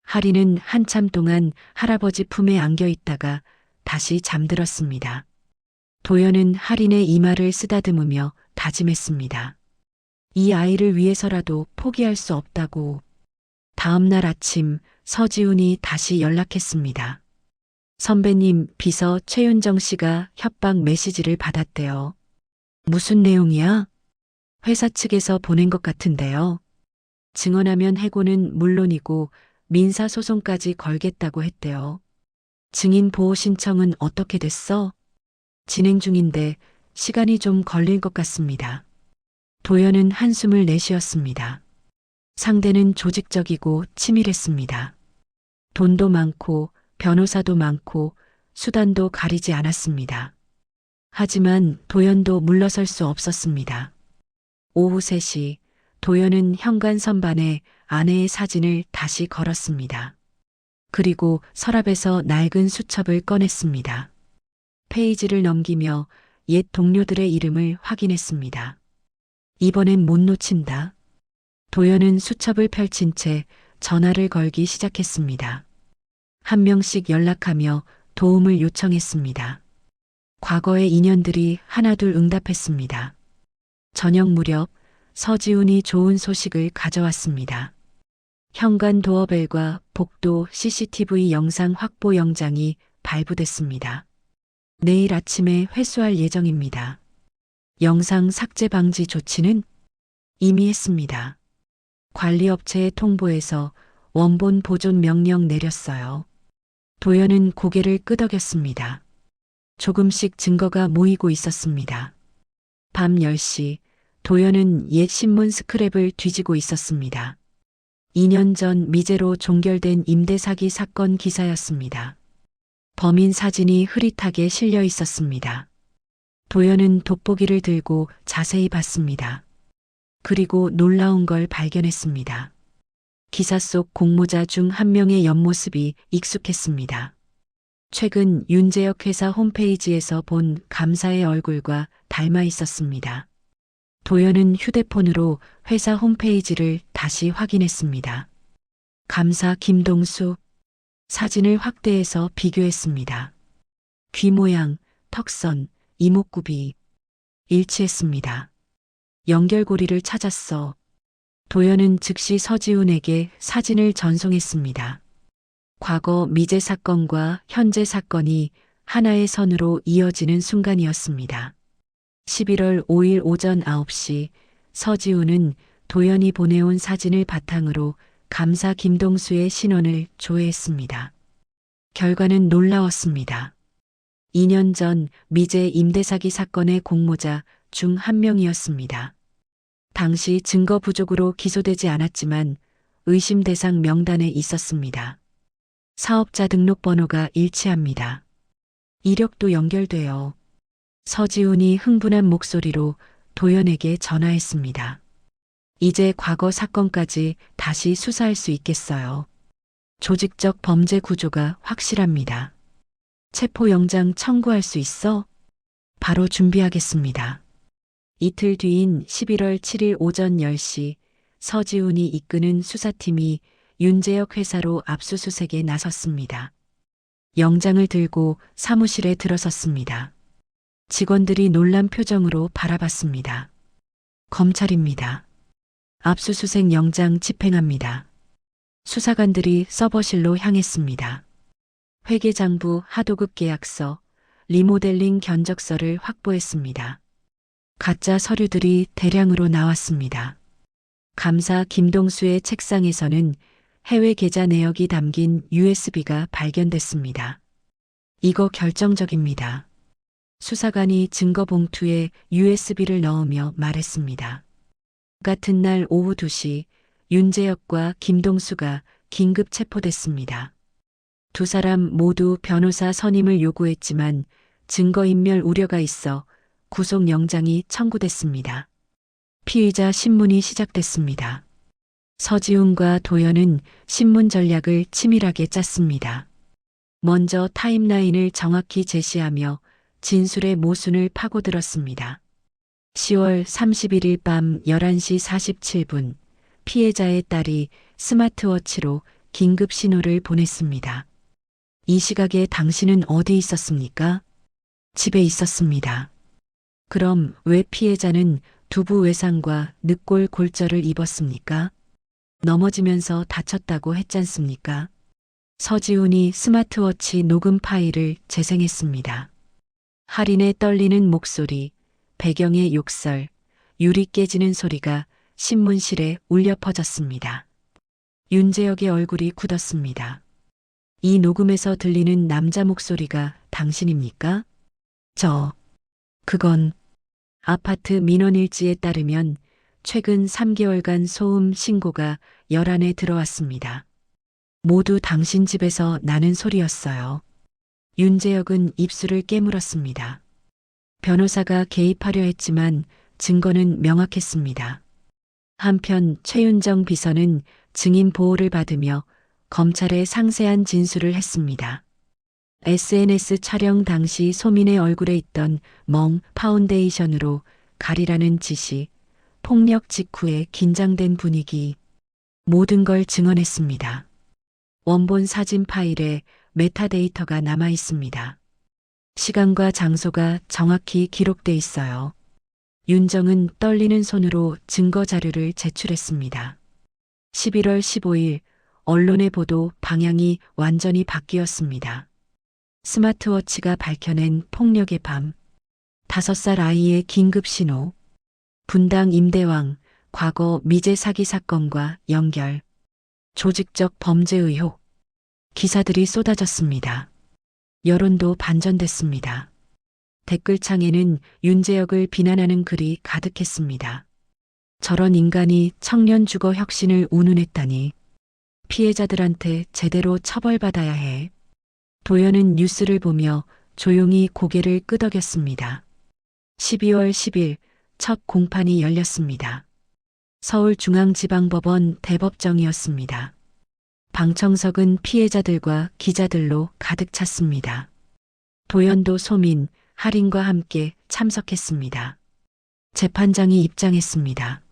할인은 한참 동안 할아버지 품에 안겨 있다가 다시 잠들었습니다. 도연은 할인의 이마를 쓰다듬으며 다짐했습니다. 이 아이를 위해서라도 포기할 수 없다고. 다음 날 아침 서지훈이 다시 연락했습니다. 선배님, 비서 최윤정 씨가 협박 메시지를 받았대요. 무슨 내용이야? 회사 측에서 보낸 것 같은데요. 증언하면 해고는 물론이고 민사소송까지 걸겠다고 했대요. 증인 보호 신청은 어떻게 됐어? 진행 중인데 시간이 좀 걸릴 것 같습니다. 도연은 한숨을 내쉬었습니다. 상대는 조직적이고 치밀했습니다. 돈도 많고 변호사도 많고 수단도 가리지 않았습니다. 하지만 도연도 물러설 수 없었습니다. 오후 3시 도연은 현관 선반에 아내의 사진을 다시 걸었습니다. 그리고 서랍에서 낡은 수첩을 꺼냈습니다. 페이지를 넘기며 옛 동료들의 이름을 확인했습니다. 이번엔 못 놓친다. 도연은 수첩을 펼친 채 전화를 걸기 시작했습니다. 한 명씩 연락하며 도움을 요청했습니다. 과거의 인연들이 하나둘 응답했습니다. 저녁 무렵 서지훈이 좋은 소식을 가져왔습니다. 현관 도어벨과 복도 CCTV 영상 확보 영장이 발부됐습니다. 내일 아침에 회수할 예정입니다. 영상 삭제 방지 조치는 이미 했습니다. 관리업체에 통보해서 원본 보존 명령 내렸어요. 도연은 고개를 끄덕였습니다. 조금씩 증거가 모이고 있었습니다. 밤 10시 도연은 옛 신문 스크랩을 뒤지고 있었습니다. 2년 전 미제로 종결된 임대 사기 사건 기사였습니다. 범인 사진이 흐릿하게 실려 있었습니다. 도연은 돋보기를 들고 자세히 봤습니다. 그리고 놀라운 걸 발견했습니다. 기사 속 공모자 중 한 명의 옆모습이 익숙했습니다. 최근 윤재혁 회사 홈페이지에서 본 감사의 얼굴과 닮아 있었습니다. 도연은 휴대폰으로 회사 홈페이지를 다시 확인했습니다. 감사 김동수. 사진을 확대해서 비교했습니다. 귀 모양, 턱선, 이목구비 일치했습니다. 연결고리를 찾았어. 도연은 즉시 서지훈에게 사진을 전송했습니다. 과거 미제 사건과 현재 사건이 하나의 선으로 이어지는 순간이었습니다. 11월 5일 오전 9시 서지훈은 도연이 보내온 사진을 바탕으로 감사 김동수의 신원을 조회했습니다. 결과는 놀라웠습니다. 2년 전 미제 임대사기 사건의 공모자 중 한 명이었습니다. 당시 증거 부족으로 기소되지 않았지만 의심 대상 명단에 있었습니다. 사업자 등록번호가 일치합니다. 이력도 연결되어 서지훈이 흥분한 목소리로 도연에게 전화했습니다. 이제 과거 사건까지 다시 수사할 수 있겠어요. 조직적 범죄 구조가 확실합니다. 체포영장 청구할 수 있어? 바로 준비하겠습니다. 이틀 뒤인 11월 7일 오전 10시 서지훈이 이끄는 수사팀이 윤재혁 회사로 압수수색에 나섰습니다. 영장을 들고 사무실에 들어섰습니다. 직원들이 놀란 표정으로 바라봤습니다. 검찰입니다. 압수수색 영장 집행합니다. 수사관들이 서버실로 향했습니다. 회계장부 하도급 계약서, 리모델링 견적서를 확보했습니다. 가짜 서류들이 대량으로 나왔습니다. 감사 김동수의 책상에서는 해외 계좌 내역이 담긴 USB가 발견됐습니다. 이거 결정적입니다. 수사관이 증거 봉투에 USB를 넣으며 말했습니다. 같은 날 오후 2시 윤재혁과 김동수가 긴급 체포됐습니다. 두 사람 모두 변호사 선임을 요구했지만 증거인멸 우려가 있어 구속영장이 청구됐습니다. 피의자 신문이 시작됐습니다. 서지훈과 도연은 신문 전략을 치밀하게 짰습니다. 먼저 타임라인을 정확히 제시하며 진술의 모순을 파고들었습니다. 10월 31일 밤 11시 47분 피해자의 딸이 스마트워치로 긴급 신호를 보냈습니다. 이 시각에 당신은 어디 있었습니까? 집에 있었습니다. 그럼 왜 피해자는 두부 외상과 늑골 골절을 입었습니까? 넘어지면서 다쳤다고 했잖습니까? 서지훈이 스마트워치 녹음 파일을 재생했습니다. 할인에 떨리는 목소리, 배경의 욕설, 유리 깨지는 소리가 신문실에 울려 퍼졌습니다. 윤재혁의 얼굴이 굳었습니다. 이 녹음에서 들리는 남자 목소리가 당신입니까? 그건 아파트 민원일지에 따르면 최근 3개월간 소음 신고가 11회 들어왔습니다. 모두 당신 집에서 나는 소리였어요. 윤재혁은 입술을 깨물었습니다. 변호사가 개입하려 했지만 증거는 명확했습니다. 한편 최윤정 비서는 증인 보호를 받으며 검찰에 상세한 진술을 했습니다. SNS 촬영 당시 소민의 얼굴에 있던 멍 파운데이션으로 가리라는 지시, 폭력 직후의 긴장된 분위기, 모든 걸 증언했습니다. 원본 사진 파일에 메타데이터가 남아 있습니다. 시간과 장소가 정확히 기록돼 있어요. 윤정은 떨리는 손으로 증거 자료를 제출했습니다. 11월 15일 언론의 보도 방향이 완전히 바뀌었습니다. 스마트워치가 밝혀낸 폭력의 밤, 5살 아이의 긴급 신호, 분당 임대왕 과거 미제 사기 사건과 연결, 조직적 범죄 의혹, 기사들이 쏟아졌습니다. 여론도 반전됐습니다. 댓글창에는 윤재혁을 비난하는 글이 가득했습니다. 저런 인간이 청년 주거 혁신을 운운했다니. 피해자들한테 제대로 처벌받아야 해. 도연은 뉴스를 보며 조용히 고개를 끄덕였습니다. 12월 10일 첫 공판이 열렸습니다. 서울중앙지방법원 대법정이었습니다. 방청석은 피해자들과 기자들로 가득 찼습니다. 도연도 소민, 할인과 함께 참석했습니다. 재판장이 입장했습니다.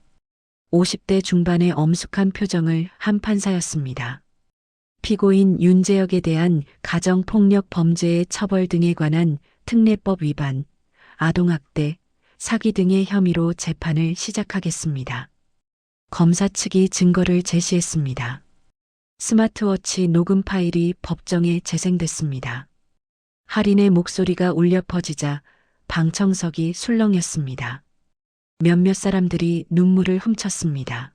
50대 중반의 엄숙한 표정을 한 판사였습니다. 피고인 윤재혁에 대한 가정폭력 범죄의 처벌 등에 관한 특례법 위반, 아동학대, 사기 등의 혐의로 재판을 시작하겠습니다. 검사 측이 증거를 제시했습니다. 스마트워치 녹음 파일이 법정에 재생됐습니다. 할인의 목소리가 울려 퍼지자 방청석이 술렁였습니다. 몇몇 사람들이 눈물을 훔쳤습니다.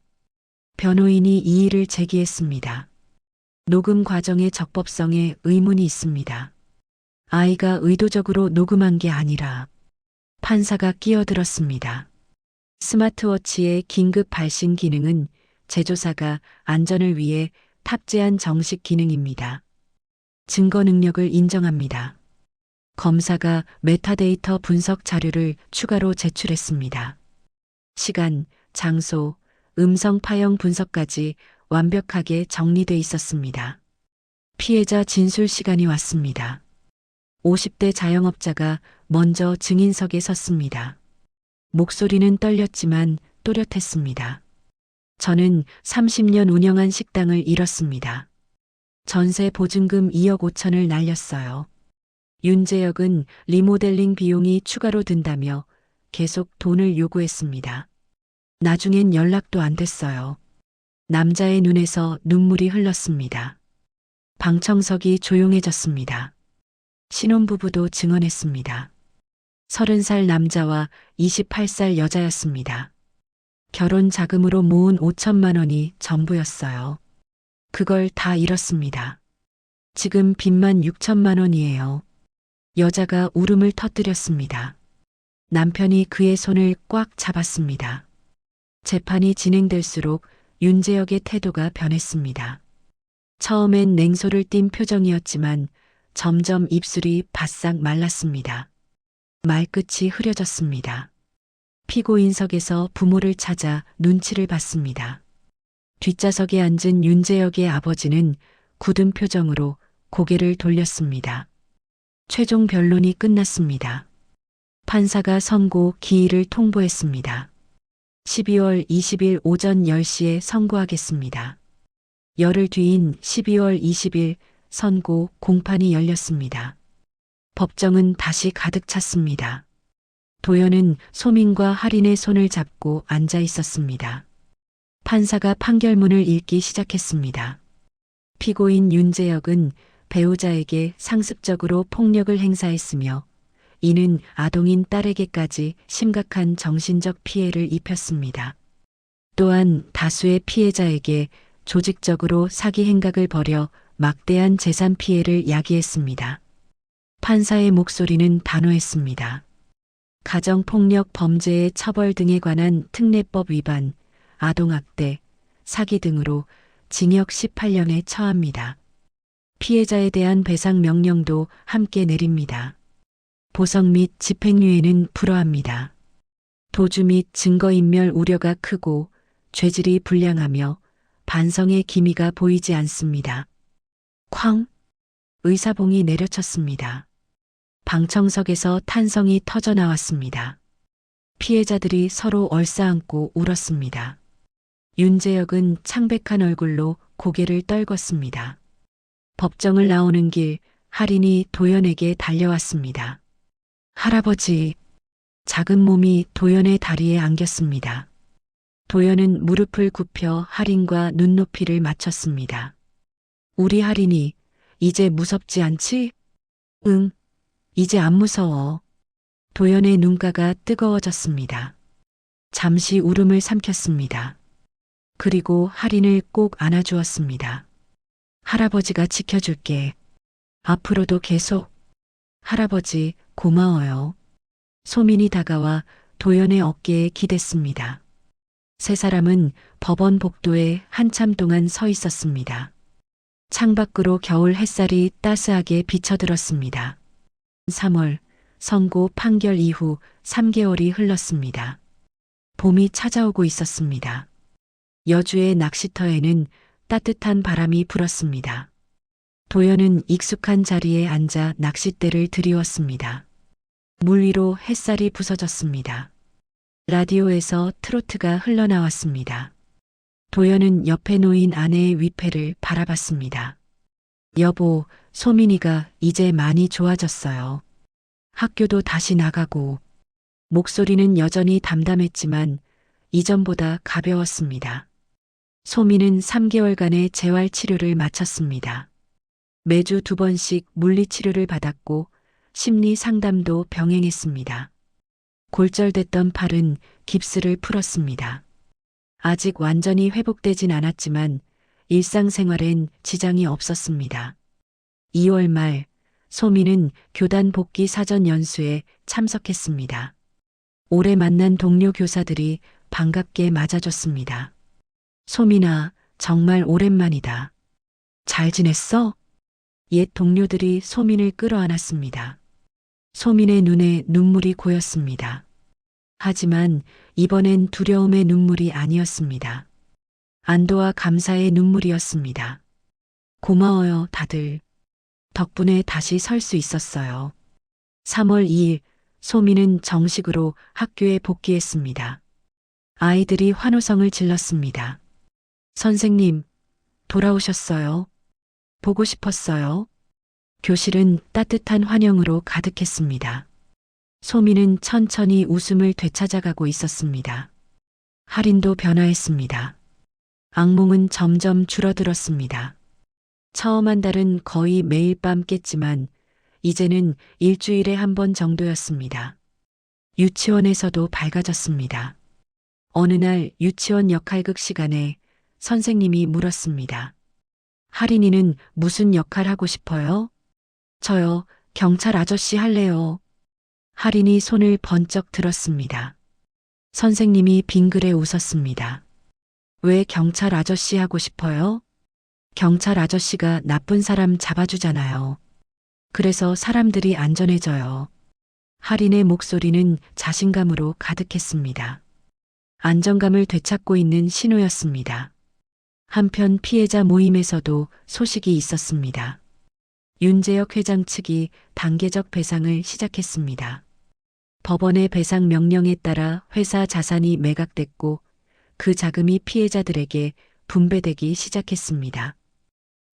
변호인이 이의를 제기했습니다. 녹음 과정의 적법성에 의문이 있습니다. 아이가 의도적으로 녹음한 게 아니라 판사가 끼어들었습니다. 스마트워치의 긴급 발신 기능은 제조사가 안전을 위해 탑재한 정식 기능입니다. 증거 능력을 인정합니다. 검사가 메타데이터 분석 자료를 추가로 제출했습니다. 시간, 장소, 음성 파형 분석까지 완벽하게 정리돼 있었습니다. 피해자 진술 시간이 왔습니다. 50대 자영업자가 먼저 증인석에 섰습니다. 목소리는 떨렸지만 또렷했습니다. 저는 30년 운영한 식당을 잃었습니다. 전세 보증금 2억 5천을 날렸어요. 윤재혁은 리모델링 비용이 추가로 든다며 계속 돈을 요구했습니다. 나중엔 연락도 안 됐어요. 남자의 눈에서 눈물이 흘렀습니다. 방청석이 조용해졌습니다. 신혼부부도 증언했습니다. 30살 남자와 28살 여자였습니다. 결혼 자금으로 모은 5천만 원이 전부였어요. 그걸 다 잃었습니다. 지금 빚만 6천만 원이에요. 여자가 울음을 터뜨렸습니다. 남편이 그의 손을 꽉 잡았습니다. 재판이 진행될수록 윤재혁의 태도가 변했습니다. 처음엔 냉소를 띤 표정이었지만 점점 입술이 바싹 말랐습니다. 말끝이 흐려졌습니다. 피고인석에서 부모를 찾아 눈치를 봤습니다. 뒷좌석에 앉은 윤재혁의 아버지는 굳은 표정으로 고개를 돌렸습니다. 최종 변론이 끝났습니다. 판사가 선고 기일을 통보했습니다. 12월 20일 오전 10시에 선고하겠습니다. 열흘 뒤인 12월 20일 선고 공판이 열렸습니다. 법정은 다시 가득 찼습니다. 도연은 소민과 할인의 손을 잡고 앉아 있었습니다. 판사가 판결문을 읽기 시작했습니다. 피고인 윤재혁은 배우자에게 상습적으로 폭력을 행사했으며 이는 아동인 딸에게까지 심각한 정신적 피해를 입혔습니다. 또한 다수의 피해자에게 조직적으로 사기 행각을 벌여 막대한 재산 피해를 야기했습니다. 판사의 목소리는 단호했습니다. 가정폭력 범죄의 처벌 등에 관한 특례법 위반, 아동학대, 사기 등으로 징역 18년에 처합니다. 피해자에 대한 배상 명령도 함께 내립니다. 보석 및 집행유예는 불허합니다. 도주 및 증거인멸 우려가 크고 죄질이 불량하며 반성의 기미가 보이지 않습니다. 쾅! 의사봉이 내려쳤습니다. 방청석에서 탄성이 터져 나왔습니다. 피해자들이 서로 얼싸안고 울었습니다. 윤재혁은 창백한 얼굴로 고개를 떨궜습니다. 법정을 나오는 길 할인이 도연에게 달려왔습니다. 할아버지, 작은 몸이 도연의 다리에 안겼습니다. 도연은 무릎을 굽혀 할인과 눈높이를 맞췄습니다. 우리 할인이 이제 무섭지 않지? 응, 이제 안 무서워. 도연의 눈가가 뜨거워졌습니다. 잠시 울음을 삼켰습니다. 그리고 할인을 꼭 안아주었습니다. 할아버지가 지켜줄게. 앞으로도 계속. 할아버지, 고마워요. 소민이 다가와 도연의 어깨에 기댔습니다. 세 사람은 법원 복도에 한참 동안 서 있었습니다. 창밖으로 겨울 햇살이 따스하게 비쳐들었습니다. 3월, 선고 판결 이후 3개월이 흘렀습니다. 봄이 찾아오고 있었습니다. 여주의 낚시터에는 따뜻한 바람이 불었습니다. 도연은 익숙한 자리에 앉아 낚싯대를 들이웠습니다. 물 위로 햇살이 부서졌습니다. 라디오에서 트로트가 흘러나왔습니다. 도연은 옆에 놓인 아내의 위패를 바라봤습니다. 여보, 소민이가 이제 많이 좋아졌어요. 학교도 다시 나가고. 목소리는 여전히 담담했지만 이전보다 가벼웠습니다. 소민은 3개월간의 재활 치료를 마쳤습니다. 매주 2번씩 물리치료를 받았고 심리 상담도 병행했습니다. 골절됐던 팔은 깁스를 풀었습니다. 아직 완전히 회복되진 않았지만 일상생활엔 지장이 없었습니다. 2월 말 소민은 교단 복귀 사전 연수에 참석했습니다. 올해 만난 동료 교사들이 반갑게 맞아줬습니다. 소민아, 정말 오랜만이다. 잘 지냈어? 옛 동료들이 소민을 끌어안았습니다. 소민의 눈에 눈물이 고였습니다. 하지만 이번엔 두려움의 눈물이 아니었습니다. 안도와 감사의 눈물이었습니다. 고마워요, 다들. 덕분에 다시 설 수 있었어요. 3월 2일 소민은 정식으로 학교에 복귀했습니다. 아이들이 환호성을 질렀습니다. 선생님, 돌아오셨어요? 보고 싶었어요? 교실은 따뜻한 환영으로 가득했습니다. 소민은 천천히 웃음을 되찾아가고 있었습니다. 할인도 변화했습니다. 악몽은 점점 줄어들었습니다. 처음 한 달은 거의 매일 밤 깼지만 이제는 일주일에 한 번 정도였습니다. 유치원에서도 밝아졌습니다. 어느 날 유치원 역할극 시간에 선생님이 물었습니다. 하린이는 무슨 역할 하고 싶어요? 저요, 경찰 아저씨 할래요. 하린이 손을 번쩍 들었습니다. 선생님이 빙그레 웃었습니다. 왜 경찰 아저씨 하고 싶어요? 경찰 아저씨가 나쁜 사람 잡아주잖아요. 그래서 사람들이 안전해져요. 하린의 목소리는 자신감으로 가득했습니다. 안정감을 되찾고 있는 신호였습니다. 한편 피해자 모임에서도 소식이 있었습니다. 윤재혁 회장 측이 단계적 배상을 시작했습니다. 법원의 배상 명령에 따라 회사 자산이 매각됐고 그 자금이 피해자들에게 분배되기 시작했습니다.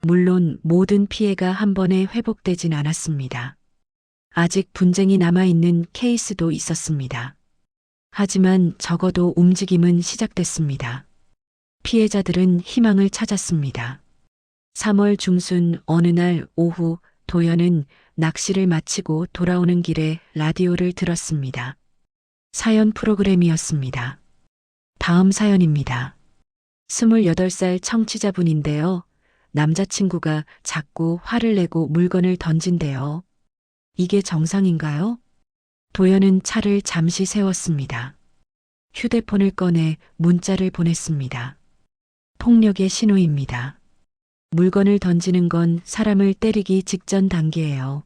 물론 모든 피해가 한 번에 회복되진 않았습니다. 아직 분쟁이 남아있는 케이스도 있었습니다. 하지만 적어도 움직임은 시작됐습니다. 피해자들은 희망을 찾았습니다. 3월 중순 어느 날 오후 도연은 낚시를 마치고 돌아오는 길에 라디오를 들었습니다. 사연 프로그램이었습니다. 다음 사연입니다. 28살 청취자분인데요. 남자친구가 자꾸 화를 내고 물건을 던진대요. 이게 정상인가요? 도연은 차를 잠시 세웠습니다. 휴대폰을 꺼내 문자를 보냈습니다. 폭력의 신호입니다. 물건을 던지는 건 사람을 때리기 직전 단계예요.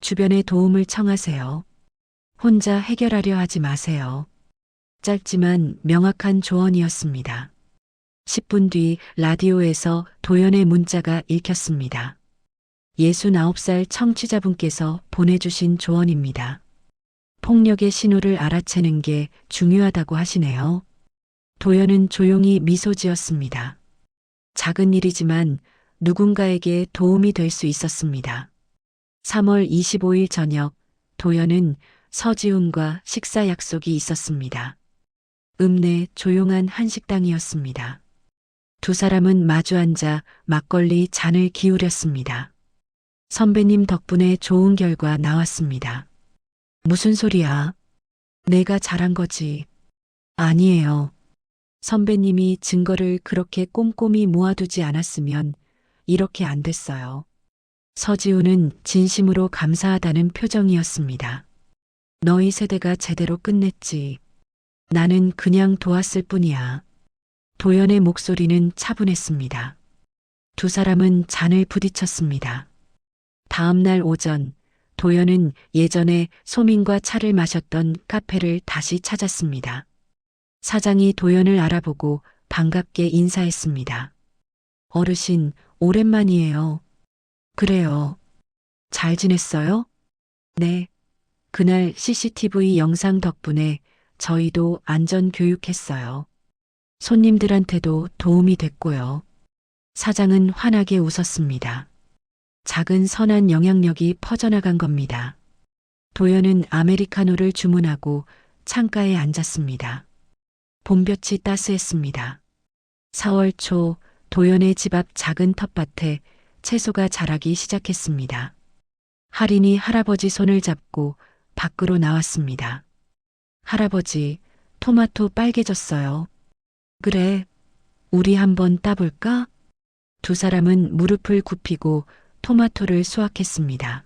주변에 도움을 청하세요. 혼자 해결하려 하지 마세요. 짧지만 명확한 조언이었습니다. 10분 뒤 라디오에서 도연의 문자가 읽혔습니다. 69살 청취자분께서 보내주신 조언입니다. 폭력의 신호를 알아채는 게 중요하다고 하시네요. 도연은 조용히 미소 지었습니다. 작은 일이지만 누군가에게 도움이 될 수 있었습니다. 3월 25일 저녁 도연은 서지훈과 식사 약속이 있었습니다. 읍내 조용한 한식당이었습니다. 두 사람은 마주 앉아 막걸리 잔을 기울였습니다. 선배님 덕분에 좋은 결과 나왔습니다. 무슨 소리야? 내가 잘한 거지. 아니에요. 선배님이 증거를 그렇게 꼼꼼히 모아두지 않았으면 이렇게 안 됐어요. 서지훈은 진심으로 감사하다는 표정이었습니다. 너희 세대가 제대로 끝냈지. 나는 그냥 도왔을 뿐이야. 도연의 목소리는 차분했습니다. 두 사람은 잔을 부딪혔습니다. 다음 날 오전, 도연은 예전에 소민과 차를 마셨던 카페를 다시 찾았습니다. 사장이 도연을 알아보고 반갑게 인사했습니다. 어르신, 오랜만이에요. 그래요. 잘 지냈어요? 네. 그날 CCTV 영상 덕분에 저희도 안전 교육했어요. 손님들한테도 도움이 됐고요. 사장은 환하게 웃었습니다. 작은 선한 영향력이 퍼져나간 겁니다. 도연은 아메리카노를 주문하고 창가에 앉았습니다. 봄볕이 따스했습니다. 4월 초 도연의 집 앞 작은 텃밭에 채소가 자라기 시작했습니다. 할인이 할아버지 손을 잡고 밖으로 나왔습니다. 할아버지, 토마토 빨개졌어요. 그래, 우리 한번 따볼까? 두 사람은 무릎을 굽히고 토마토를 수확했습니다.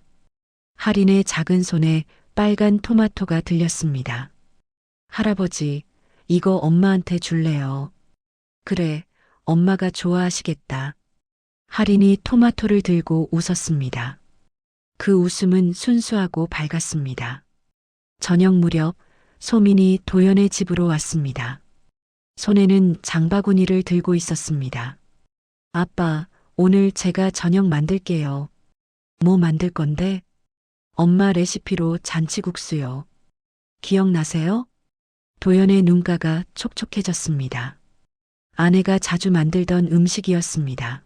할인의 작은 손에 빨간 토마토가 들렸습니다. 할아버지, 이거 엄마한테 줄래요? 그래, 엄마가 좋아하시겠다. 할인이 토마토를 들고 웃었습니다. 그 웃음은 순수하고 밝았습니다. 저녁 무렵 소민이 도연의 집으로 왔습니다. 손에는 장바구니를 들고 있었습니다. 아빠, 오늘 제가 저녁 만들게요. 뭐 만들 건데? 엄마 레시피로 잔치국수요. 기억나세요? 도연의 눈가가 촉촉해졌습니다. 아내가 자주 만들던 음식이었습니다.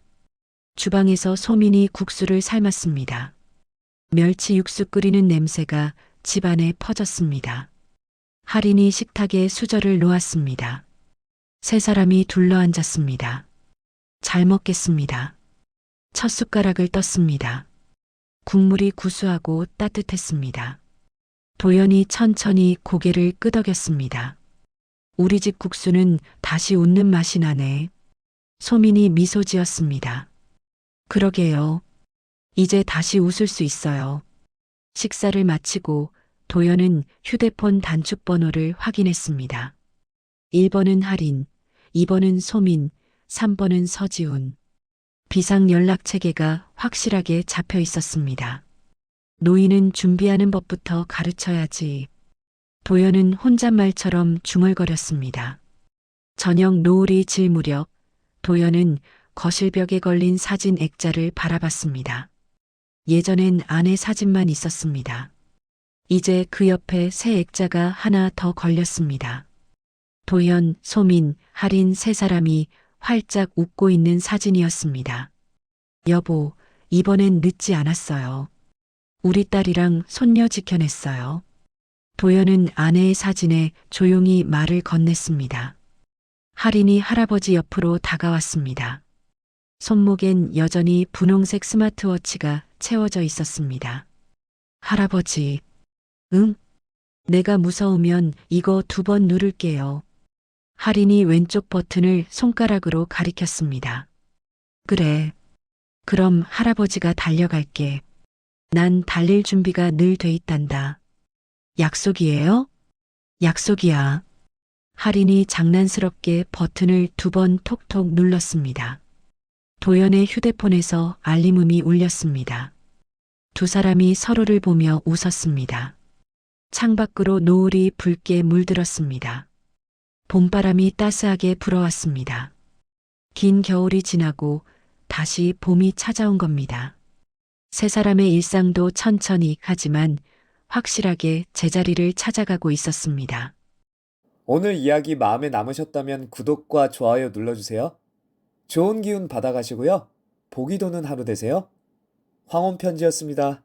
주방에서 소민이 국수를 삶았습니다. 멸치 육수 끓이는 냄새가 집안에 퍼졌습니다. 할인이 식탁에 수저를 놓았습니다. 세 사람이 둘러앉았습니다. 잘 먹겠습니다. 첫 숟가락을 떴습니다. 국물이 구수하고 따뜻했습니다. 도연이 천천히 고개를 끄덕였습니다. 우리 집 국수는 다시 웃는 맛이 나네. 소민이 미소 지었습니다. 그러게요. 이제 다시 웃을 수 있어요. 식사를 마치고 도연은 휴대폰 단축 번호를 확인했습니다. 1번은 할인, 2번은 소민, 3번은 서지훈. 비상 연락 체계가 확실하게 잡혀 있었습니다. 노인은 준비하는 법부터 가르쳐야지. 도연은 혼잣말처럼 중얼거렸습니다. 저녁 노을이 질 무렵 도연은 거실벽에 걸린 사진 액자를 바라봤습니다. 예전엔 아내 사진만 있었습니다. 이제 그 옆에 새 액자가 하나 더 걸렸습니다. 도연, 소민, 할인 세 사람이 활짝 웃고 있는 사진이었습니다. 여보, 이번엔 늦지 않았어요. 우리 딸이랑 손녀 지켜냈어요. 도연은 아내의 사진에 조용히 말을 건넸습니다. 할인이 할아버지 옆으로 다가왔습니다. 손목엔 여전히 분홍색 스마트워치가 채워져 있었습니다. 할아버지, 응? 내가 무서우면 이거 2번 누를게요. 할인이 왼쪽 버튼을 손가락으로 가리켰습니다. 그래. 그럼 할아버지가 달려갈게. 난 달릴 준비가 늘 돼 있단다. 약속이에요? 약속이야. 할인이 장난스럽게 버튼을 2번 톡톡 눌렀습니다. 도연의 휴대폰에서 알림음이 울렸습니다. 두 사람이 서로를 보며 웃었습니다. 창밖으로 노을이 붉게 물들었습니다. 봄바람이 따스하게 불어왔습니다. 긴 겨울이 지나고 다시 봄이 찾아온 겁니다. 세 사람의 일상도 천천히 하지만 확실하게 제자리를 찾아가고 있었습니다. 오늘 이야기 마음에 남으셨다면 구독과 좋아요 눌러주세요. 좋은 기운 받아가시고요. 복이 도는 하루 되세요. 황혼편지였습니다.